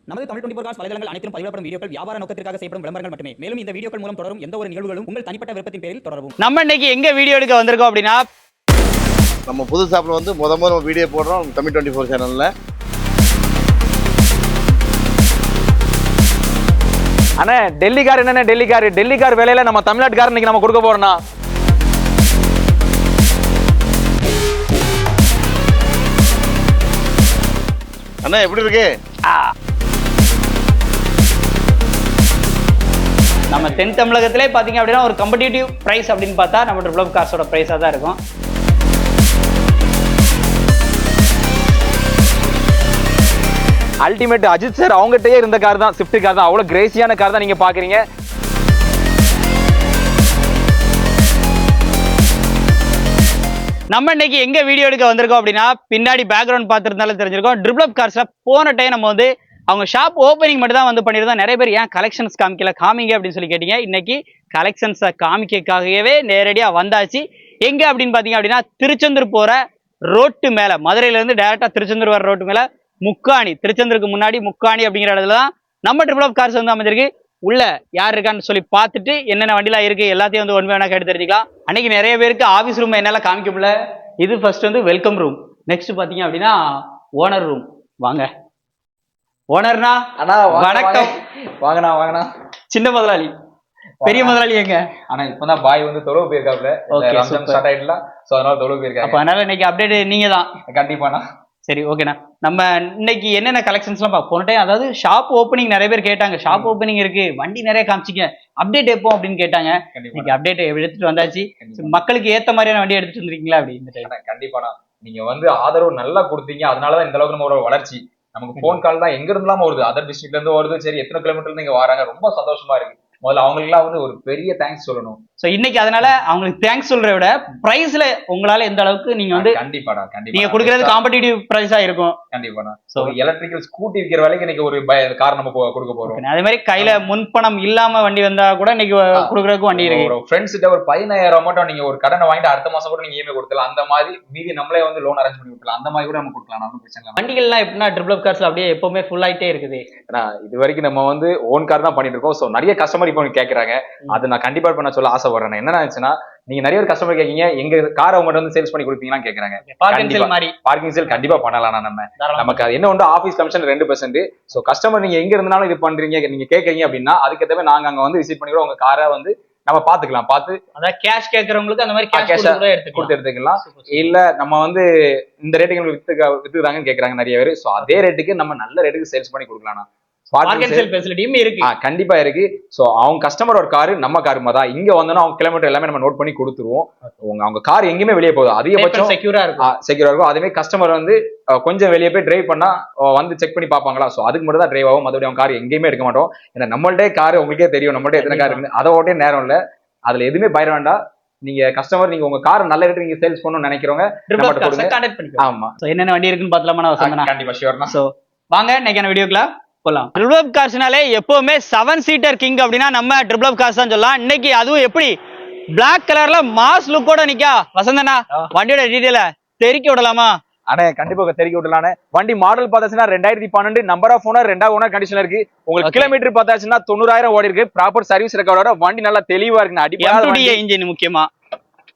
நமது தமிழ் 24 காஸ் வலைதளங்கள் அனைத்தும் பதிவிடப்படும் வீடியோக்கள் வியாபார நோக்கத்திற்காக செய்யப்படும் விளம்பரங்கள் மட்டுமே. மேலும் இந்த வீடியோக்கள் மூலம் தொடரும் எந்த ஒரு நிகழ்வுகளும் உங்கள் தனிப்பட்ட விருப்பத்தின் பேரில் தொடரவும். நம்ம இன்னைக்கு எங்க வீடியோ எடுக்க வந்திருக்கோம் அப்படின்னா, நம்ம புது ஷாப்ல வந்து முதல்ல வீடியோ போடுறோம் தமிழ் 24 சேனல்ல. அண்ணா டெல்லிக்கார் என்னன்னா டெல்லிக்கார் வேலையில நம்ம தமிழ்நாட்டுக்காரர் இன்னைக்கு நம்ம கொடுக்க போறோம்னா அண்ணா எப்படி இருக்கு? நம்ம தென் தமிழகத்திலே பாத்தீங்க அப்படின்னா ஒரு கம்படிட்டிவ் பிரைஸ் அப்படின்னு பார்த்தா நம்ம ட்ரிபிள் கார்ஸோட பிரைஸா தான் இருக்கும். அல்டிமேட் அஜித் சார் அவங்ககிட்டயே இருந்த கார் தான், ஸ்விஃப்ட் கார் தான். அவ்வளவு கிரேசியான கார் தான் நீங்க பாக்குறீங்க. நம்ம இன்னைக்கு எங்க வீடியோ எடுக்க வந்திருக்கோம் அப்படின்னா, பின்னாடி பேக்ரவுண்ட் பார்த்துருந்தாலும் தெரிஞ்சிருக்கோம். ட்ரிபிள் கார்ஸ்ல போன டைம் நம்ம வந்து அவங்க ஷாப் ஓப்பனிங் மட்டும் தான் வந்து பண்ணியிருந்தோம். நிறைய பேர் ஏன் கலெக்ஷன்ஸ் காமிங்க அப்படின்னு சொல்லி கேட்டீங்க. இன்னைக்கு கலெக்ஷன்ஸை காமிக்காகவே நேரடியா வந்தாச்சு. எங்க அப்படின்னு பாத்தீங்க அப்படின்னா, திருச்செந்தூர் போற ரோட்டு மேல, மதுரையில இருந்து டைரக்டா திருச்செந்தூர் வர ரோட்டு மேல முக்காணி, திருச்செந்தூருக்கு முன்னாடி முக்காணி அப்படிங்கிற இடத்துல தான் நம்ம ட்ரிபிள் கார்ஸ் வந்து அமைஞ்சிருக்கு. உள்ள யார் இருக்கான்னு சொல்லி பார்த்துட்டு என்னென்ன வண்டிலாம் இருக்கு எல்லாத்தையும் வந்து ஒன் வேணா கேட்டு தெரிஞ்சுக்கலாம். அன்னைக்கு நிறைய பேருக்கு ஆஃபீஸ் ரூம் என்னால காமிக்க முடியல. இது ஃபர்ஸ்ட் வந்து வெல்கம் ரூம். நெக்ஸ்ட் பாத்தீங்க அப்படின்னா ஓனர் ரூம். வாங்க ஓனர்னா. அண்ணா வணக்கம். வாங்கண்ணா வாங்கண்ணா. சின்ன முதலாளி, பெரிய முதலாளி எங்க? ஆனா இப்பதான் பாய் வந்து தொழுவு போயிருக்காப்ல. ஸ்டார்ட் ஆயிடலாம். சோ அதனால தொழுவு போயிருக்காங்க. அப்ப அதனால இன்னைக்கு அப்டேட் நீங்க தான். கண்டிப்பாண்ணா. சரி ஓகேண்ணா. நம்ம இன்னைக்கு என்னென்ன கலெக்ஷன்ஸ்லாம் போன டைம் அதாவது ஷாப் ஓப்பனிங் நிறைய பேர் கேட்டாங்க. ஷாப் ஓப்பனிங் இருக்கு, வண்டி நிறைய காமிச்சிங்க, அப்டேட் எப்போ அப்படின்னு கேட்டாங்க. இன்னைக்கு அப்டேட் எடுத்துட்டு வந்தாச்சு. மக்களுக்கு ஏத்த மாதிரியான வண்டி எடுத்துட்டு வந்திருக்கீங்களா அப்படி இந்த டைம்? கண்டிப்பாண்ணா. நீங்க வந்து ஆதரவு நல்லா கொடுத்தீங்க. அதனாலதான் இந்த அளவுக்கு நம்ம வளர்ச்சி. நமக்கு போன் கால் தான் எங்க இருந்தாலும் வருது, அதர் டிஸ்ட்ரிக்ட்ல இருந்து வருது. சரி எத்தனை கிலோமீட்டர்ல இருந்து இங்க வராங்க, ரொம்ப சந்தோஷமா இருக்கு. முதல்ல அவங்களுக்குலாம் வந்து ஒரு பெரிய தேங்க்ஸ் சொல்லணும். சோ இன்னைக்கு அதனால அவங்களுக்கு தேங்க்ஸ் சொல்றத விட பிரைஸ்ல உங்களால எந்த அளவுக்கு நீங்க வந்து கண்டிப்பாடா நீங்க கொடுக்கறது காம்படிட்டிவ் பிரைஸா இருக்கும். கண்டிப்பாண்ணா. சோ எலக்ட்ரிக்கல் ஸ்கூட்டி விற்கிற வேலைக்கு இன்னைக்கு ஒரு கார் நம்ம கொடுக்க போறோம். அதே மாதிரி கையில முன்பணம் இல்லாம வண்டி வந்தா கூட இன்னைக்கு கொடுக்கறதுக்கு வண்டி இருக்கு. ஒரு ஃப்ரெண்ட்ஸ் கிட்ட ஒரு 15,000 மட்டும் நீங்க ஒரு கடனை வாங்கிட்டு அடுத்த மாசம் கூட நீங்க இஎம்ஐ கொடுக்கலாம். அந்த மாதிரி மீதி நம்மளே வந்து லோன் அரேஞ்ச் பண்ணி கொடுக்கலாம். அந்த மாதிரி கூட நம்ம கொடுக்கலாம். ஒன்றும் பிரச்சனை இல்லை. வண்டிகள்லாம் எப்படின்னா ட்ரிபிள் கார்ஸ்ல அப்படியே எப்பவுமே ஃபுல் ஆயிட்டே இருக்குது. இது வரைக்கும் நம்ம வந்து ஓன் கார் தான் பண்ணிட்டு இருக்கோம். சோ நிறைய கஸ்டமர் இப்போ கேட்கறாங்க. அது நான் கண்டிப்பா பண்ண சொல்ல ஆசைப்படுறேன். என்ன ஆச்சுன்னா, நீங்க நிறைய பேர் கஸ்டமர் கேட்கீங்க, எங்க காரை உங்கள்கிட்ட வந்து சேல்ஸ் பண்ணி கொடுப்பீங்களான்னு கேட்கறாங்க. பார்க்கிங் சேல் கண்டிப்பா பண்ணலாம். நமக்கு அது என்ன வந்து ஆஃபீஸ் கமிஷன் 2%. சோ கஸ்டமர் நீங்க எங்க இருந்தாலும் இது பண்றீங்க, நீங்க கேட்கறீங்க அப்படின்னா அதுக்கேற்ற நாங்க அங்க வந்து விசிட் பண்ணி உங்க காரை வந்து நம்ம பாத்துக்கலாம். பார்த்து அதாவது கேஷ் கேட்கறவங்களுக்கு அந்த மாதிரி கேஷ் கொடுத்து எடுத்துக்கலாம். இல்ல நம்ம வந்து இந்த ரேட்டுக்கு வித்துக்கிறாங்கன்னு கேட்கறாங்க நிறைய பேர். சோ அதே ரேட்டுக்கு நம்ம நல்ல ரேட்டுக்கு சேல்ஸ் பண்ணி கொடுக்கலாம். கண்டிப்பா இருக்கு. சோ அவங்க கஸ்டமரோட காரு நம்ம காரு மாதிரி இங்க வந்தோம்னா அவங்க கிலோமீட்டர் எல்லாமே நம்ம நோட் பண்ணி கொடுத்துருவோம். அவங்க கார் எங்கேயுமே வெளியே போகுது, அதிகபட்சம் செக்யூரா இருக்கும். அதே மாதிரி கஸ்டமர் வந்து கொஞ்சம் வெளியே போய் டிரைவ் பண்ணா வந்து செக் பண்ணி பாப்பாங்களா. சோ அதுக்கு மட்டும் தான் டிரைவ் ஆகும். மறுபடியும் அவங்க கார் எங்கேயுமே எடுக்க மாட்டோம். ஏன்னா நம்மள்டே கார் உங்களுக்கே தெரியும், நம்மள்ட்ட எத்தனை கார் இருக்கு. அதை ஓட்டே நேரம் இல்ல, அதுல எதுவுமே பயிர வேண்டாம். நீங்க கஸ்டமர் நீங்க உங்க கார் நல்ல ரேட்டு நீங்க சேல்ஸ் பண்ணணும்னு நினைக்கிறவங்க ஆமா என்னென்ன வண்டி இருக்குன்னு பாத்தலாமா? கண்டிப்பா ஷியோர்னா. சோ வாங்க இன்னைக்கான வீடியோக்குள்ள போலாம். ட்ரிபிள் கார்ஸ்னாலே எப்பவுமே 7 சீட்டர் கிங் அப்படின்னா நம்ம ட்ரிபிள் கார்ஸ் தான் சொல்லலாம். இன்னைக்கு அதுவும் எப்படி பிளாக் கலர்ல மாஸ் லுக்கோட நிக்கா வசந்தனா, வண்டியோட டீடைல தெரிக்க விடலாமா? அண்ணே கண்டிப்பா தெரிக்க விடலானே. வண்டி மாடல் பார்த்தாச்சுன்னா 2012, நம்பர் ஆஃப் ஓனர் 2வது ஓனர் கண்டிஷன்ல இருக்கு. உங்களுக்கு கிலோமீட்டர் பார்த்தாச்சுன்னா 90,000 ஓடி இருக்கு. ப்ராப்பர் சர்வீஸ் ரெக்கார்டோட வண்டி நல்லா தெளிவா இருக்கு. அடிப்படை இன்ஜின் முக்கியமா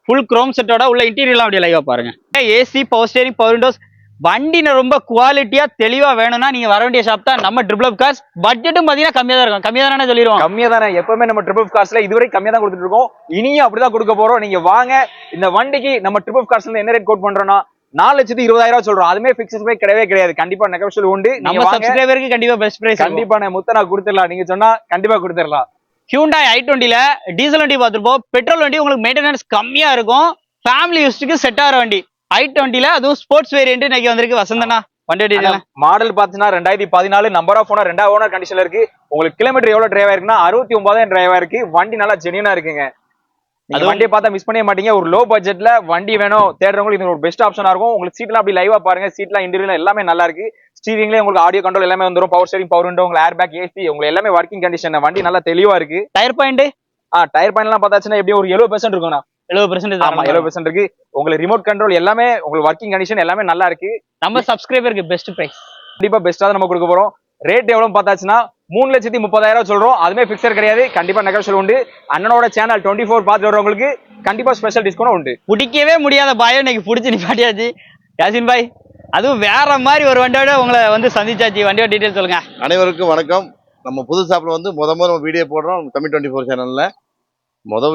ஃபுல் குரோம் செட்டோட உள்ள இன்டீரியர்லாம் அப்படியே லைவா பாருங்க. AC, power steering, power Windows, வண்டி ரொம்ப குவாலிட்டியா தெளிவா வேணும்னா நீங்க வர வேண்டிய ஷாப் தான் நம்ம ட்ரிபிள் கார்ஸ். பட்ஜெட்டும் பாத்தீங்கன்னா கம்மியா தான் இருக்கும். கம்மியா தானே சொல்லிடுவோம். கம்மியா தானே எப்பவுமே நம்ம ட்ரிபிள் கார்ஸ்ல இதுவரை கம்மியா தான் கொடுத்துட்டு இருக்கோம். இனியும் அப்படிதான் கொடுக்க போறோம். நீங்க வாங்க. இந்த வண்டிக்கு நம்ம ட்ரிபிள் கார்ஸ்ல என்ன ரேட் கோட் பண்றோம்னா 4,20,000 சொல்றோம். அதுமே பிக்ஸ்ட் பிரைஸ் கிடையவே கிடையாது. கண்டிப்பா நெகோஷியபிள் உண்டு. நம்ம சப்ஸ்கிரைபருக்கு கண்டிப்பா பெஸ்ட் பிரைஸ். கண்டிப்பா நான் முத்த நான் கொடுத்துடலாம். நீங்க சொன்னா கண்டிப்பா கொடுத்துடலாம். Hyundai i20ல டீசல் வண்டி பார்த்துருப்போம். பெட்ரோல் வண்டி உங்களுக்கு மெயின்டெனன்ஸ் கம்மியா இருக்கும். ஃபேமிலி யூஸ்க்கு செட் ஆகிற வண்டி i20ல, அதுவும் ஸ்போர்ட்ஸ் வேரியன்ட் இன்னைக்கு வந்திருக்கு. வசந்தனா வண்டி மாடல் பாத்தீங்கன்னா 2014, நம்பர் ஆஃப் ஓனர் 2வது ஓனர் கண்டிஷன்ல இருக்கு. உங்களுக்கு கிலோமீட்டர் எவ்வளவு டிரைவ் ஆயிருக்குன்னா 69,000 டிரைவ் ஆயிருக்கு. வண்டி நல்லா ஜெனியூனா இருக்குங்க. அது வண்டியை பார்த்தா மிஸ் பண்ணவே மாட்டீங்க. ஒரு லோ பட்ஜெட்ல வண்டி வேணும் தேடுறவங்களுக்கு இது ஒரு பெஸ்ட் ஆப்ஷனா இருக்கும். உங்களுக்கு சீட்லாம் அப்படி லைவா பாருங்க. சீட்லாம் இன்டீரியர் எல்லாமே நல்லா இருக்கு. ஸ்டீரிங்ல உங்களுக்கு ஆடியோ கண்ட்ரோல் எல்லாமே வந்துரும். பவர் ஸ்டீரிங், பவர் விண்டோ, உங்களுக்கு ஏர் பேக், ஏசி, உங்களுக்கு எல்லாமே ஒர்க்கிங் கண்டிஷன். வண்டி நல்லா தெளிவா இருக்கு. டயர் பாயிண்ட் டயர் பாயிண்ட் எல்லாம் பார்த்தாச்சுன்னா எப்படியும் ஒரு 70% இருக்கும்ண்ணா. 70% இருக்கு. உங்களுக்கு ரிமோட் கண்ட்ரோல் எல்லாமே உங்களுக்கு ஒர்க்கிங் கண்டிஷன் எல்லாமே நல்லா இருக்கு. நம்ம சப்ஸ்கிரைபருக்கு பெஸ்ட் பிரைஸ். கண்டிப்பா பெஸ்டா தான் நம்ம கொடுக்க போறோம். ரேட் எவ்வளவு பார்த்தாச்சுன்னா 3,30,000 சொல்றோம். அதுமே பிக்சர் கிடையாது, கண்டிப்பா நெகோஷியல் உண்டு. அண்ணனோட சேனல் 24 பார்த்து வரவங்களுக்கு கண்டிப்பா ஸ்பெஷல் டிஸ்கவுண்ட் உண்டு. பிடிக்கவே முடியாத பாயம் இன்னைக்கு பிடிச்சி நிப்பாட்டியாச்சு. யாசின் பாய், அதுவும் வேற மாதிரி ஒரு வண்டியோட உங்களை வந்து சந்திச்சாச்சு. வண்டியோட டீடைல் சொல்லுங்க. அனைவருக்கும் வணக்கம். நம்ம புது ஷாப்ல வந்து நம்ம வீடியோ போடுறோம் தமிழ் 24 சேனல்ல.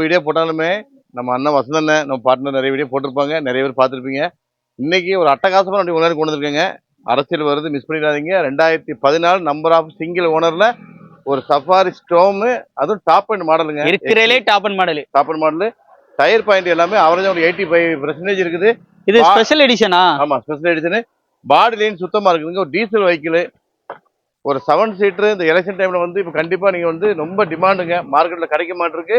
வீடியோ போட்டாலுமே நம்ம அண்ணன் வசந்தண்ணன் நம்ம பார்ட்னர் நிறைய வீடியோ போட்டிருப்பாங்க, நிறைய பேர் பார்த்துருப்பீங்க. இன்னைக்கு ஒரு அட்டகாசமான வண்டி முன்னாடி கொண்டு வந்திருக்கேங்க. அரசியல் வருது, மிஸ் பண்ணிடாதீங்க. 2014 நம்பர் ஆஃப் சிங்கிள் ஓனர்ல ஒரு சஃபாரி ஸ்டோமு, அதுவும் டாப் அண்ட் மாடலுங்க. இருக்கிறதுலே top and model. Tyre point எல்லாமே அவரேஜ் ஒரு 85% இருக்குது. இது ஸ்பெஷல் எடிஷனா? ஆமா, ஸ்பெஷல் எடிஷன். பாடி லைன் சுத்தமா இருக்குதுங்க. ஒரு டீசல் வெஹிக்கிள், ஒரு 7 சீட்டர். இந்த எலெக்ஷன் டைம்ல வந்து இப்போ கண்டிப்பா நீங்க வந்து ரொம்ப டிமாண்டுங்க, மார்க்கெட்ல கிடைக்க மாட்டிருக்கு.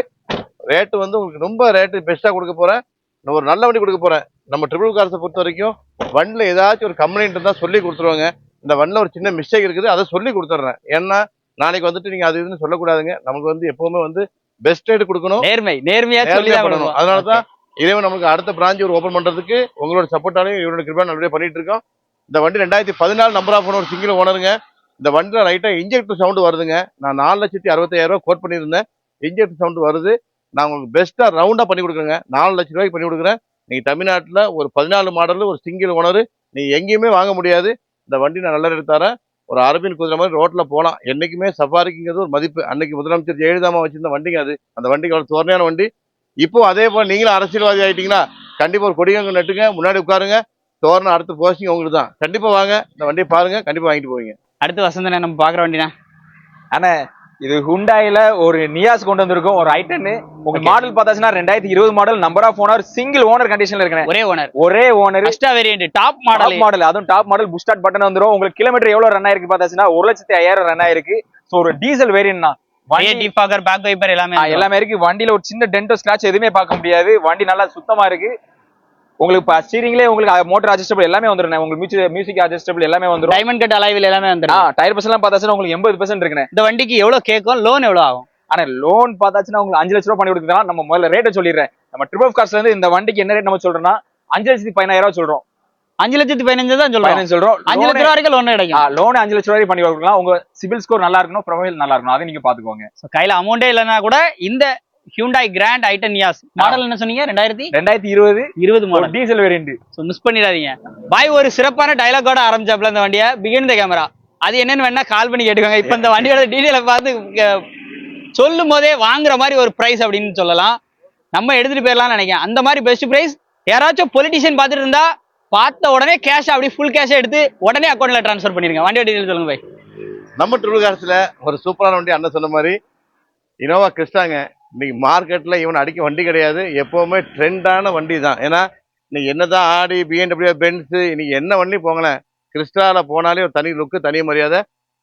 ரேட்டு வந்து உங்களுக்கு ரொம்ப ரேட்டு பெஸ்டா கொடுக்க போறேன். நான் ஒரு நல்ல வண்டி கொடுக்க போறேன். நம்ம ட்ரிபிள் கார்ஸை பொறுத்த வரைக்கும் வண்டில ஏதாச்சும் ஒரு கம்ப்ளைண்ட் இருந்தா சொல்லி கொடுத்துருவாங்க. இந்த வண்டில ஒரு சின்ன மிஸ்டேக் இருக்குது, அதை சொல்லி கொடுத்துட்றேன். ஏன்னா நாளைக்கு வந்துட்டு நீங்க அது இதுன்னு சொல்லக்கூடாதுங்க. நமக்கு வந்து எப்பவுமே வந்து பெஸ்ட் ரேட் கொடுக்கணும், நேர்மையா பண்ணணும். அதனாலதான் இறைவன் நமக்கு அடுத்த பிரான்ச் ஒரு ஓபன் பண்றதுக்கு உங்களோட சப்போர்ட்டாலையும் இவரோட கிருபா நல்லபடியா பண்ணிட்டு இருக்கோம். இந்த வண்டி 2014 நம்பர் ஆஃப் ஒரு சிங்கிள் ஓனருங்க. இந்த வண்டியில ரைட்டா இன்ஜெக்டர் சவுண்ட் வருதுங்க. நான் 4,65,000 கோட் பண்ணியிருந்தேன். இன்ஜெக்டர் சவுண்ட் வருது. நான் உங்களுக்கு பெஸ்டா ரவுண்டா பண்ணி கொடுக்குறேங்க. 4 லட்சம் ரூபாய்க்கு பண்ணி கொடுக்குறேன். நீங்க தமிழ்நாட்டுல ஒரு 14 மாடல் ஒரு சிங்கிள் ஓனர் நீங்க எங்கேயுமே வாங்க முடியாது. இந்த வண்டி நான் நல்ல ரேட் தரேன். ஒரு அரபின் குதிரை மாதிரி ரோட்ல போகலாம். என்னைக்குமே சஃபாரிக்குங்கிறது ஒரு மதிப்பு. அன்னைக்கு முதலமைச்சர் ஜெயலலிதாமா வச்சிருந்த வண்டிங்க அது. அந்த வண்டிக்கு அவ்வளவு தோரணையான வண்டி. இப்போ அதே போல நீங்களும் அரசியல்வாதி ஆயிட்டீங்கன்னா கண்டிப்பா ஒரு கொடியங்க நட்டுங்க, முன்னாடி உட்காருங்க. தோரணம் அடுத்த போஸ்டிங் உங்களுக்கு தான். கண்டிப்பா வாங்க, இந்த வண்டியை பாருங்க, கண்டிப்பா வாங்கிட்டு போவீங்க. அடுத்து வசந்தனை நம்ம பாக்குற வண்டினா ஆனா இது ஹுண்டாயில ஒரு நியாஸ் கொண்டு வந்திருக்கும், ஒரு ஐட்டன். உங்க மாடல் பார்த்தாச்சுன்னா 2020 model, number of owner, single owner கண்டிஷன்ல இருக்கேன். ஒரே owner extra variant, top model. அதுவும் top model push start button வந்துரும். உங்களுக்கு கிலோமீட்டர் எவ்வளவு ரன் ஆயிருக்கு பார்த்தாச்சுன்னா 1,05,000 ரன் ஆயிருக்கு. சோ ஒரு டீசல் வேரியன்ட் தான். பேக் வைப்பர் எல்லாமே இருக்கு. வண்டியில ஒரு சின்ன டென்டோ ஸ்கிராட்ச் எதுவுமே பார்க்க முடியாது. வண்டி நல்லா சுத்தமா இருக்கு. உங்களுக்கு ஸ்டீரிங்லயே உங்களுக்கு மோட்டர் அட்ஜஸ்டபிள் எல்லாமே வந்துரும். உங்களுக்கு மியூசிக் அட்ஜஸ்டபிள் எல்லாமே வந்துரும். டைமண்ட் கட் அலாய்வில் எல்லாமே வந்துரும். டயர் பர்சன்ட் பார்த்தாச்சுன்னா உங்களுக்கு 80% இருக்குண்ணே. இந்த வண்டிக்கு எவ்வளவு கேட்கும், லோன் எவ்வளவு ஆகும்? ஆனா லோன் பார்த்தாச்சுன்னா உங்களுக்கு 5 லட்சம் ரூபாய் பண்ணி கொடுக்கலாம். நம்ம முதல்ல ரேட்டை சொல்லிடுறேன். நம்ம ட்ரிபிள் கார்ஸ்ல இருந்து இந்த வண்டிக்கு என்ன ரேட் நம்ம சொல்றோம்னா 5,15,000 சொல்றோம். 5,15,000 தான் சொல்றோம். 5 லட்சம் ரூபாய் வரைக்கும் லோன் கிடைக்கும். லோன் 5 லட்சம் ரூபாய் பண்ணி கொடுக்கலாம். உங்க சிபில் ஸ்கோர் நல்லா இருக்கணும், ப்ரொஃபைல் நல்லா இருக்கணும், அதை நீங்க பாத்துக்கோங்க. கையில அமௌண்டே இல்லைன்னா கூட இந்த Hyundai grand i ten Niyas model என்ன சொன்னீங்க? 2020 model diesel variant. So miss பண்ணிடாதீங்க. பாய் ஒரு சிறப்பான டயலாகோட ஆரம்பிச்சாப்ல இந்த வண்டியை, பிகின் த கேமரா. அது என்னன்னு வேணா கால் பண்ணி கேட்டுக்கோங்க. இப்ப இந்த வண்டியோட டீடைலை பார்த்து சொல்லும் போதே வாங்குற மாதிரி ஒரு பிரைஸ் அப்படின்னு சொல்லலாம். நம்ம எடுத்துட்டு போயிடலாம்னு நினைக்கிறேன். அந்த மாதிரி பெஸ்ட் பிரைஸ். யாராச்சும் பொலிட்டிஷியன் பார்த்துட்டு இருந்தா பார்த்த உடனே கேஷ் அப்படி ஃபுல் கேஷ் எடுத்து உடனே அக்கௌண்ட்ல டிரான்ஸ்ஃபர் பண்ணிருங்க. வண்டியோட டீடைல் சொல்லுங்க பாய். நம்ம ட்ரிபிள் கார்ஸ்ல ஒரு சூப்பரான வண்டி அண்ணன் சொன்ன மாதிரி இனோவா கிறிஸ்டாங்க. இன்னைக்கு மார்க்கெட்ல இவன் அடிக்க வண்டி கிடையாது, எப்பவுமே ட்ரெண்டான வண்டி தான். ஏன்னா இன்னைக்கு என்னதான் ஆடி, BMW, பென்ஸ், இன்னைக்கு என்ன வண்டி போங்களேன், கிறிஸ்டால போனாலே ஒரு தனி லுக்கு, தனி மரியாதை.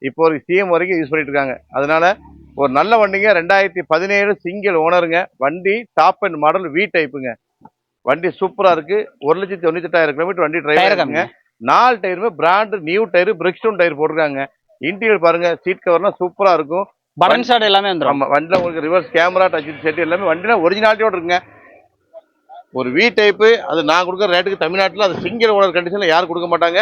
இப்போ ஒரு CM வரைக்கும் யூஸ் பண்ணிட்டு இருக்காங்க. அதனால ஒரு நல்ல வண்டிங்க. 2017 சிங்கிள் ஓனருங்க. வண்டி டாப் அண்ட் மாடல் V டைப்புங்க. வண்டி சூப்பரா இருக்கு. 1,98,000 கிலோமீட்டர் வண்டி டிரைவ் ஆயிருக்குங்க. 4 டயருமே brand new tyre, Bridgestone tyre போட்டிருக்காங்க. இன்டீரியர் பாருங்க, சீட் கவர்லாம் சூப்பரா இருக்கும். பட்டன் ஷாட் எல்லாமே வந்துரும். ஆமா, வண்டில உங்களுக்கு ரிவர்ஸ் கேமரா, டச் செட் எல்லாமே வண்டில ஒரிஜினாலிட்டியோட இருக்குங்க. ஒரு V டைப். அது நான் கொடுக்குற ரேட்டுக்கு தமிழ்நாட்டில் அது சிங்கிள் ஓனர் கண்டிஷன்ல யாரும் கொடுக்க மாட்டாங்க.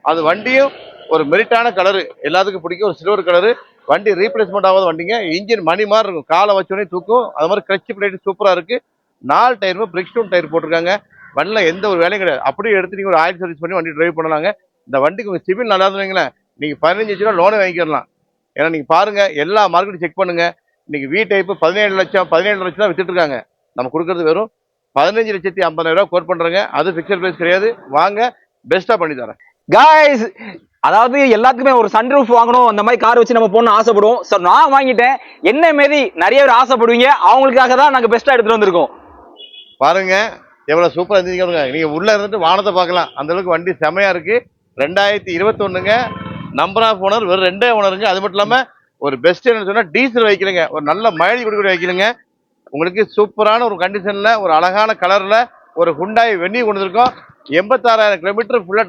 அது வண்டியும் ஒரு மெரிட்டான கலரு, எல்லாத்துக்கும் பிடிக்கும். ஒரு சில்வர் கலரு. வண்டி ரீப்ளேஸ்மெண்ட் ஆகாத வண்டிங்க. இன்ஜின் மணி மாதிரி இருக்கும், காலை வச்சோடனே தூக்கும். அது மாதிரி கிளட்ச் பிளேட் சூப்பரா இருக்கு. 4 டயருமே பிரிக்ஸ்டோன் டயர் போட்டிருக்காங்க. வண்டில எந்த ஒரு வேலையும் கிடையாது. அப்படியே எடுத்து நீங்க ஒரு ஆயில் சர்வீஸ் பண்ணி வண்டி டிரைவ் பண்ணலாங்க. இந்த வண்டிக்கு உங்க சிவில் நல்லா இருந்தீங்களேன், நீங்க 15 லட்சம் ரூபா லோனை வாங்கிக்கலாம். ஏன்னா நீங்க பாருங்க, எல்லா மார்க்கெட்டும் செக் பண்ணுங்க. இன்னைக்கு V டைப் 17 லட்சம் தான் வித்துட்டு இருக்காங்க. நம்ம கொடுக்கறது வெறும் 15,50,000 கோட் பண்றாங்க. அது பிக்சர் பிரைஸ் கிடையாது. வாங்க, பெஸ்டா பண்ணி தரேன். காய்ஸ், அதாவது எல்லாத்துக்குமே ஒரு சன்ரூஃப் வாங்கணும், அந்த மாதிரி கார் வச்சு நம்ம போகணும்னு ஆசைப்படுவோம். ஸோ நான் வாங்கிட்டேன். என்ன மாரி நிறைய பேர் ஆசைப்படுவீங்க, அவங்களுக்காக தான் நாங்கள் பெஸ்ட்டாக எடுத்துட்டு வந்திருக்கோம். பாருங்க எவ்வளவு சூப்பரா இருந்துச்சு. நீங்க உள்ள இருந்துட்டு வானத்தை பார்க்கலாம். அந்த அளவுக்கு வண்டி செமையா இருக்கு. 2021ங்க. நம்பர் ஆஃப் ஓனர் வெறும் 2 ஓனருங்க. அது மட்டும் இல்லாம ஒரு பெஸ்ட் என்ன சொன்னா டீசல் வைக்கலுங்க. ஒரு நல்ல மைலேஜ் கொடுக்க வைக்கலுங்க. உங்களுக்கு சூப்பரான ஒரு கண்டிஷன்ல, ஒரு அழகான கலர்ல ஒரு ஹுண்டாய் வெண்ணி கொண்டு வந்திருக்கோம். 86,000 கிலோமீட்டர் ஃபுல்லா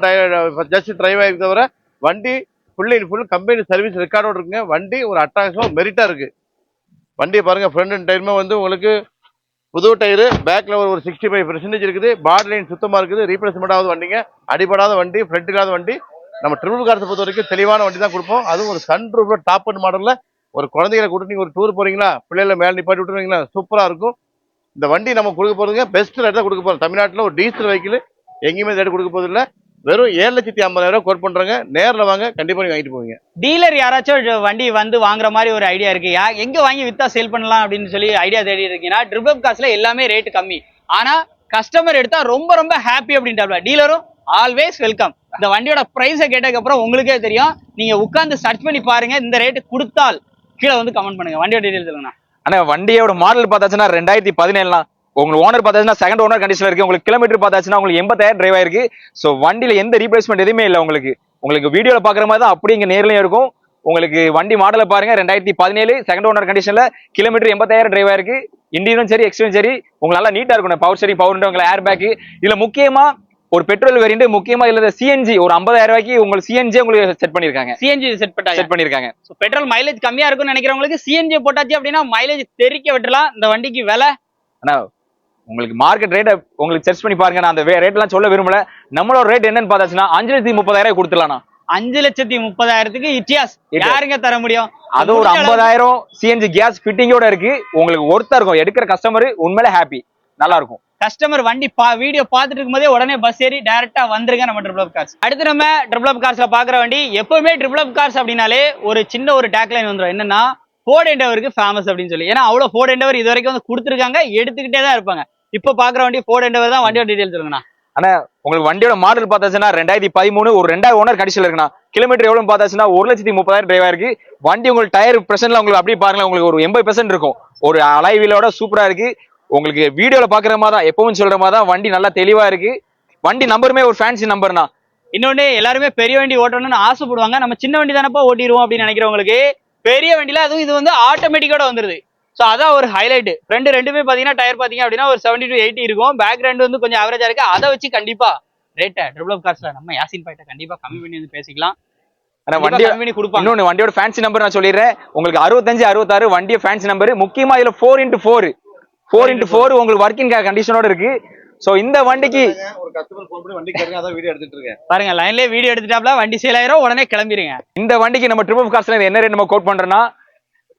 ஜஸ்ட் டிரைவ் ஆயிருக்கு. தவிர வண்டி full and full company service ரெக்கார்டோட இருக்குங்க. வண்டி ஒரு அட்டகாசமா மெரிட்டா இருக்கு. வண்டியை பாருங்க, ஃப்ரண்ட் அண்ட் டயருமே வந்து உங்களுக்கு புது டயரு. பேக்ல ஒரு 65% இருக்குது. பாடி லைன் சுத்தமா இருக்குது. ரீப்ளேஸ்மெண்ட் ஆகுது வண்டிங்க. அடிபடாத வண்டி, ஃப்ரண்ட் இல்லாத வண்டி. நம்ம ட்ரிபிள் கார்ஸை பொறுத்த வரைக்கும் தெளிவான வண்டி தான் கொடுப்போம். அதுவும் ஒரு சன் ரூஃப்ல டாப் அண்ட் மாடல்ல ஒரு குழந்தைகளை கூட்டு நீங்க ஒரு டூர் போறீங்களா, பிள்ளைகளை மேல நிப்பாட்டி விட்டுருவீங்களா, சூப்பரா இருக்கும். இந்த வண்டி நம்ம கொடுக்க போறதுங்க பெஸ்ட் ரேட் தான் கொடுக்க போறோம். தமிழ்நாட்டில் ஒரு டீசல் வெஹிக்கிள் எங்கேயுமே ரேட் கொடுக்க போறது இல்லை. வெறும் 7,50,000 கோட் பண்றாங்க. நேரில் வாங்க, கண்டிப்பா நீங்க வாங்கிட்டு போவீங்க. டீலர் யாராச்சும் வண்டி வந்து வாங்குற மாதிரி ஒரு ஐடியா இருக்கு, எங்க வாங்கி வித்தா சேல் பண்ணலாம் அப்படின்னு சொல்லி ஐடியா தேடி இருக்கீங்கன்னா ட்ரிப்ளப் கார்ஸ்ல எல்லாமே ரேட் கம்மி, ஆனா கஸ்டமர் எடுத்தா ரொம்ப ரொம்ப ஹாப்பி அப்படின்ட்டாப்ல. டீலரும் ஆல்வேஸ் வெல்கம். இந்த வண்டியோட பிரைஸை கேட்டதுக்கு அப்புறம் உங்களுக்கே தெரியும். நீங்க உட்கார்ந்து சர்ச் பண்ணி பாருங்க. இந்த ரேட்டு கொடுத்தால் கீழே வந்து கமெண்ட் பண்ணுங்க. வண்டியோட டீடைல் சொல்லுங்க. ஆனா வண்டியோட மாடல் பார்த்தாச்சுன்னா 2017 உங்களுக்கு ஓனர் பார்த்தாச்சுன்னா செகண்ட் ஓனர் கண்டிஷன்ல இருக்கு. உங்களுக்கு கிலோமீட்டர் பார்த்தாச்சுன்னா உங்களுக்கு 80,000 டிரைவ் ஆயிருக்கு. ஸோ வண்டியில எந்த ரீப்ளேஸ்மெண்ட் எதுவுமே இல்லை. உங்களுக்கு வீடியோல பாக்குற மாதிரி தான் அப்படி இங்க நேர்லயும் இருக்கும். உங்களுக்கு வண்டி மாடலை பாருங்க, 2017 செகண்ட் ஓனர் கண்டிஷன்ல கிலோமீட்டர் 80,000 டிரைவ் ஆயிருக்கு. இன்டீரியரும் சரி எக்ஸ்டீரியரும் சரி உங்களுக்கு நல்லா நீட்டா இருக்கும். பவர் ஸ்டீரிங், பவர் விண்டோ, உங்களுக்கு ஏர் பேக். இதுல முக்கியமா ஒரு பெட்ரோல் வேரியன்ட், முக்கியமா இல்ல சிஎன்ஜி ஒரு 50,000 ரூபாய்க்கு உங்களுக்கு சிஎன்ஜி உங்களுக்கு செட் பண்ணிருக்காங்க. சிஎன்ஜி செட் பண்ணிருக்காங்க. சோ பெட்ரோல் மைலேஜ் கம்மியா இருக்கும்னு நினைக்கிறவங்களுக்கு சிஎன்ஜி போட்டாச்சு அப்படின்னா மைலேஜ் தெரிக்க விட்டுலாம். இந்த வண்டிக்கு விலை ஆனா உங்களுக்கு மார்க்கெட் ரேட் உங்களுக்கு சர்ச் பண்ணி பாருங்க. நான் அந்த ரேட் எல்லாம் சொல்ல விரும்பல. நம்மளோட ரேட் என்னன்னு பார்த்தாச்சுன்னா 5,30,000 கொடுத்துலாம். 5,30,000 இட்டியாஸ் யாருங்க தர முடியும்? அது ஒரு 50,000 சிஎன்ஜி கேஸ் ஃபிட்டிங்கோட இருக்கு. உங்களுக்கு ஒருத்தா இருக்கும். எடுக்கிற கஸ்டமர் உண்மையிலே ஹாப்பி, நல்லா இருக்கும். கஸ்டமர் வண்டி வீடியோ பார்த்துட்டு இருக்கும்போதே உடனே பஸ் ஏறி டைரக்டா வந்துருங்க நம்ம ட்ரிப்ளப் கார்ஸ். அடுத்து நம்ம ட்ரிப்ளப் கார்ஸ்ல பாக்குற வண்டி, எப்பவுமே ட்ரிப்ளப் கார்ஸ் அப்படின்னாலே ஒரு சின்ன ஒரு டேக்லைன் வந்துடும். என்னன்னா ஃபோர்ட் எண்டவருக்கு ஃபேமஸ் அப்படின்னு சொல்லி. ஏன்னா அவ்வளவு ஃபோர்ட் எண்டவர் இது வரைக்கும் வந்து கொடுத்துருக்காங்க, எடுத்துக்கிட்டே தான் இருப்பாங்க. இப்ப பாக்குற வண்டி ஃபோர்ட் எண்டவர் தான். வண்டியோட டீடைல் சொல்லுங்கண்ணா. ஆனா உங்களுக்கு வண்டியோட மாடல் பார்த்தாச்சுன்னா 2013 ஒரு 2வது ஓனர் கண்டிஷன்ல இருக்குண்ணா. கிலோமீட்டர் எவ்வளவு பார்த்தாச்சுன்னா 1,30,000 டிரைவ் ஆயிருக்கு. வண்டி உங்களுக்கு டயர் பிரசன்ட்ல உங்களுக்கு அப்படியே பாருங்க, உங்களுக்கு ஒரு 80% இருக்கும். ஒரு அலாய் வீலோட சூப்பரா இருக்கு. உங்களுக்கு வீடியோல பாக்குற மாதிரி தான், எப்பவும் சொல்ற மாதிரி தான் வண்டி நல்லா தெளிவா இருக்கு. வண்டி நம்பருமே ஒரு ஃபேன்சி நம்பர்னா. இன்னொன்னு எல்லாருமே பெரிய வண்டி ஓட்டணும்னு ஆசைப்படுவாங்க. நம்ம சின்ன வண்டி தானப்பா ஓட்டிடுவோம் அப்படின்னு நினைக்கிறவங்களுக்கு பெரிய வண்டியில அதுவும் இது வந்து ஆட்டோமேட்டிக்கோட வந்துருது. ஸோ அதான் ஒரு ஹைலைட். ஃப்ரெண்டு ரெண்டுமே பார்த்தீங்கன்னா டயர் பார்த்தீங்க அப்படின்னா ஒரு 70 to 80 இருக்கும். பேக் ரெண்டு வந்து கொஞ்சம் ஆவரேஜா இருக்கு. அதை வச்சு கண்டிப்பா ரேட்டை ட்ரிப்ளப் கார்ஸ்ல நம்ம யாசின் பாய்ட்ட கண்டிப்பா கம்மி பண்ணி வந்து பேசிக்கலாம். ஆனா வண்டி கொடுப்பாங்க. இன்னொன்னு வண்டியோட ஃபேன்சி நம்பர் நான் சொல்லிடுறேன். உங்களுக்கு 65, 66 வண்டிய ஃபேன்சி நம்பர். முக்கியமா இதுல 4x4 உங்களுக்கு ஒர்க்கிங் கண்டிஷனோட இருக்கு. சோ இந்த வண்டிக்கு ஒரு கஸ்டமர் ஃபோன் பண்ணி வண்டி கேட்க, அதான் வீடியோ எடுத்துட்டு இருக்கேன் பாருங்க. லைன்லயே வீடியோ எடுத்துட்டாப்ல. வண்டி சேல் ஆயிரும், உடனே கிளம்பிடுங்க. இந்த வண்டிக்கு நம்ம ட்ரிப்ளப் கார்ஸ்ல என்ன ரேட் நம்ம கோட் பண்றோம்னா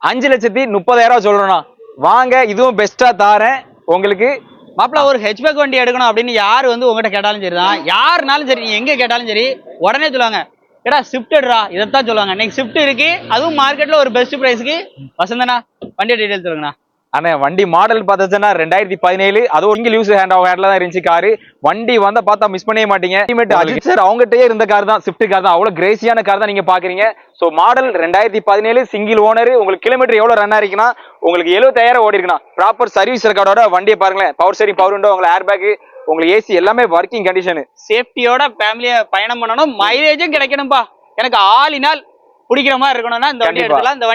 5,30,000 சொல்றோம்னா வாங்க, இதுவும் பெஸ்டா தாரேன் உங்களுக்கு. மாப்பிள ஒரு ஹெச்பேக் வண்டி எடுக்கணும் அப்படின்னு யாரு வந்து உங்ககிட்ட கேட்டாலும் சரிதான், யாருனாலும் சரி, நீ எங்க கேட்டாலும் சரி உடனே சொல்லுவாங்க, ஏடா ஸ்விஃப்ட் எடுறா, இதைத்தான் சொல்லுவாங்க. இன்னைக்கு ஸ்விஃப்ட் இருக்கு, அதுவும் மார்க்கெட்ல ஒரு பெஸ்ட் பிரைஸ்க்கு. வசந்தனா வண்டியோட டீடைல் சொல்லுங்கண்ணா. ஆனா வண்டி மாடல் பார்த்தா 2017 அதுவும் சிங்கிள் யூஸ் ஹேண்ட்ல தான் இருந்துச்சு காரு. வண்டி வந்தா பார்த்தா மிஸ் பண்ணவே மாட்டீங்க. அஜித் சார் அவங்ககிட்டயே இருந்த கார் தான், ஸ்விஃப்ட் கார் தான். அவ்வளவு கிரேசியான கார் தான் நீங்க பாக்குறீங்க. So model 2017 single owner. உங்களுக்கு கிலோமீட்டர் எவ்வளவு ரன் ஆயிருக்குன்னா உங்களுக்கு 70,000 ஓடி இருக்குன்னா. ப்ராப்பர் சர்வீஸ் ரெக்கார்டோட வண்டியை பாருங்களேன். பவர் ஸ்டீரிங், பவர் விண்டோ, உங்களுக்கு ஏர் பேக், உங்களுக்கு ஏசி எல்லாமே ஒர்க்கிங் கண்டிஷன். சேஃப்டியோட ஃபேமிலிய பயணம் பண்ணணும், மைலேஜும் கிடைக்கணும்பா. எனக்கு ஆளினால் பிடிக்கிற மாதிரி இருக்கணும்னா இந்த வண்டி எடுக்கலாம். இந்த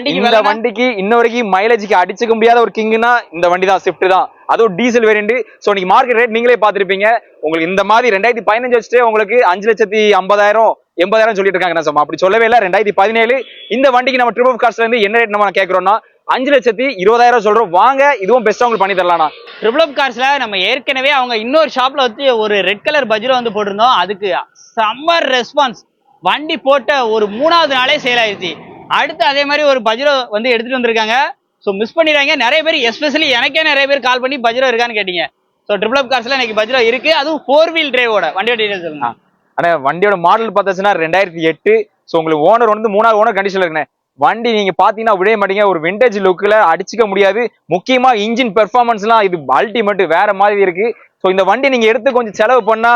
வண்டிக்கு இன்ன வரைக்கும் மைலேஜுக்கு அடிச்சுக்க முடியாத ஒரு கிங்னா இந்த வண்டி தான், ஸ்விஃப்ட் தான். அதுவும் டீசல் வேரியன்ட். சோ நீங்க மார்க்கெட் ரேட் நீங்களே பாத்திருப்பீங்க. உங்களுக்கு இந்த மாதிரி 2015 வச்சுட்டு உங்களுக்கு 5,50,000 80,000 சொல்லிட்டு இருக்காங்க. அப்படி சொல்லவே இல்லை. 2017 இந்த வண்டிக்கு நம்ம ட்ரிப்ளப் கார்ஸ்ல இருந்து என்ன ரேட் நம்ம கேட்கறோம்னா 5,20,000 சொல்றோம். வாங்க, இதுவும் பெஸ்டா உங்களுக்கு பண்ணி தரலாம். ட்ரிப்ளப் கார்ஸ்ல நம்ம ஏற்கனவே அவங்க இன்னொரு ஷாப்ல வச்சு ஒரு ரெட் கலர் பஜ்ரோ வந்து போட்டிருந்தோம். அதுக்கு சம்மர் ரெஸ்பான்ஸ். வண்டி போட்ட ஒரு 3வது நாளே சேல் ஆயிடுச்சு. அடுத்து அதே மாதிரி ஒரு பஜ்ரோ வந்து எடுத்துட்டு வந்திருக்காங்க. ஸோ மிஸ் பண்ணிடுறாங்க நிறைய பேர். எஸ்பெஷலி எனக்கே நிறைய பேர் கால் பண்ணி பஜ்ரோ இருக்கான்னு கேட்டீங்க. ஸோ ட்ரிப்ளப் கார்ஸ்ல இன்னைக்கு பஜ்ரோ இருக்கு, அதுவும் 4 வீல் டிரைவோட. வண்டியோட டீடைல் சொல்லுங்க. ஆனா வண்டியோட மாடல் பார்த்தாச்சுன்னா 2008. ஸோ உங்களுக்கு ஓனர் வந்து 3வது ஓனர் கண்டிஷன்ல இருக்குண்ணே. வண்டி நீங்க பாத்தீங்கன்னா விட மாட்டீங்க. ஒரு விண்டேஜ் லுக்ல அடிச்சுக்க முடியாது. முக்கியமா இன்ஜின் பெர்ஃபார்மன்ஸ்லாம் இது அல்டிமேட், வேற மாதிரி இருக்கு. ஸோ இந்த வண்டி நீங்க எடுத்து கொஞ்சம் செலவு பண்ணா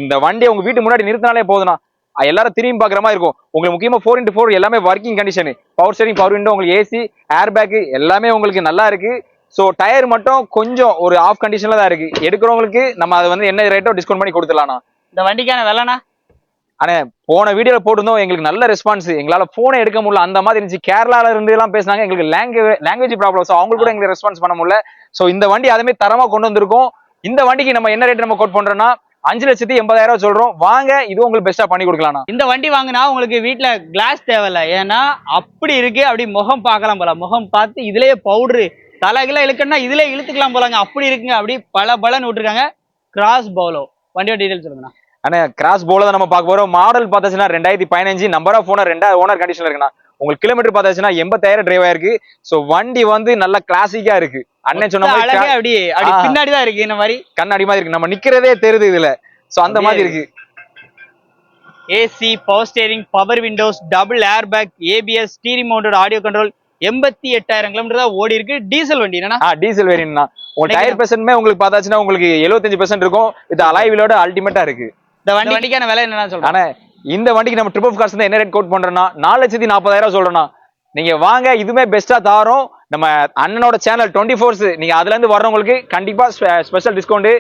இந்த வண்டியை உங்க வீட்டு முன்னாடி நிறுத்தினாலே போதும்னா எல்லாரும் திரும்பி பாக்குற மாதிரி இருக்கும். உங்களுக்கு முக்கியமா 4x4 எல்லாமே working condition. Power steering, power window, உங்களுக்கு ஏசி, ஏர் பேக் எல்லாமே உங்களுக்கு நல்லா இருக்கு. சோ டயர் மட்டும் கொஞ்சம் ஒரு ஆஃப் கண்டிஷன்ல தான் இருக்கு. எடுக்கிறவங்களுக்கு நம்ம அதை வந்து என்ன ரேட்டோ டிஸ்கவுண்ட் பண்ணி கொடுத்துடலாம்ண்ணா. இந்த வண்டிக்கான விலைனா ஆனா போன வீடியோல போட்டிருந்தோம், எங்களுக்கு நல்ல ரெஸ்பான்ஸ். எங்களால போனை எடுக்க முடியல, அந்த மாதிரி இருந்துச்சு. கேரளால இருந்து எல்லாம் பேசினாங்க, எங்களுக்கு லாங்குவேஜ் ப்ராப்ளம். ஸோ அவங்களுக்கு கூட எங்களுக்கு ரெஸ்பான்ஸ் பண்ண முடியல. ஸோ இந்த வண்டி அதே மாதிரி தரமா கொண்டு வந்திருக்கோம். இந்த வண்டிக்கு நம்ம என்ன ரேட் நம்ம கோட் பண்றோம்னா 5,80,000 சொல்றோம். வாங்க, இது உங்களுக்கு பெஸ்டா பண்ணி கொடுக்கலாம். இந்த வண்டி வாங்கினா உங்களுக்கு வீட்டுல கிளாஸ் தேவையில்ல. ஏன்னா அப்படி இருக்கு, அப்படி முகம் பார்க்கலாம் போல. முகம் பார்த்து இதுலயே பவுடரு தலைகளை இழுக்கணும்னா இதுல இழுத்துக்கலாம் போலாங்க. அப்படி இருக்குங்க. அப்படி பல பலன்னு விட்டுருக்காங்க. கிராஸ் பவுலோ. வண்டியோட டீடைல் சொல்லுங்கண்ணா. ஆனா கிராஸ் போல தான் நம்ம பார்க்க போறோம். மாடல் பார்த்தாச்சுன்னா 2015, நம்பர் ஆஃப் ஓனர் 2 ஓனர் கண்டிஷன்ல இருக்குண்ணா. உங்களுக்கு கிலோமீட்டர் பார்த்தாச்சுன்னா 80,000 டிரைவ் ஆயிருக்கு. சோ வண்டி வந்து நல்ல கிளாசிக்கா இருக்கு. அண்ணன் சொன்ன மாதிரி அழகே அப்படி பின்னாடி தான் இருக்கு. இந்த மாதிரி கண்ணாடி மாதிரி இருக்கு. நம்ம நிக்கிறதே தெரியுது இதுல. சோ அந்த மாதிரி இருக்கு. AC, power steering, power Windows, double air bag, ABS, steering mounted audio control, 88,000 kilometre தான் ஓடி இருக்கு. டீசல் வண்டி என்னன்னா டீசல் வேரியன்ட்னா உங்க டயர் பெர்சன்ட்மே உங்களுக்கு பார்த்தாச்சுன்னா உங்களுக்கு 75% இருக்கும். இது அலாய் வீலோட அல்டிமேட்டா இருக்கு. இந்த வண்டிக்கான விலை என்னன்னு சொல்றேன். ஆனா இந்த வண்டிக்கு நம்ம ட்ரிப் ஆஃப் கார்ஸ் என்ன ரேட் கோட் பண்றோம்னா 4,40,000 சொல்றோம்னா நீங்க வாங்க. இதுமே பெஸ்டா தாரோம். நம்ம அண்ணனோட சேனல் 24 நீங்க அதுல இருந்து வர்றவங்களுக்கு கண்டிப்பா ஸ்பெஷல் டிஸ்கவுண்ட்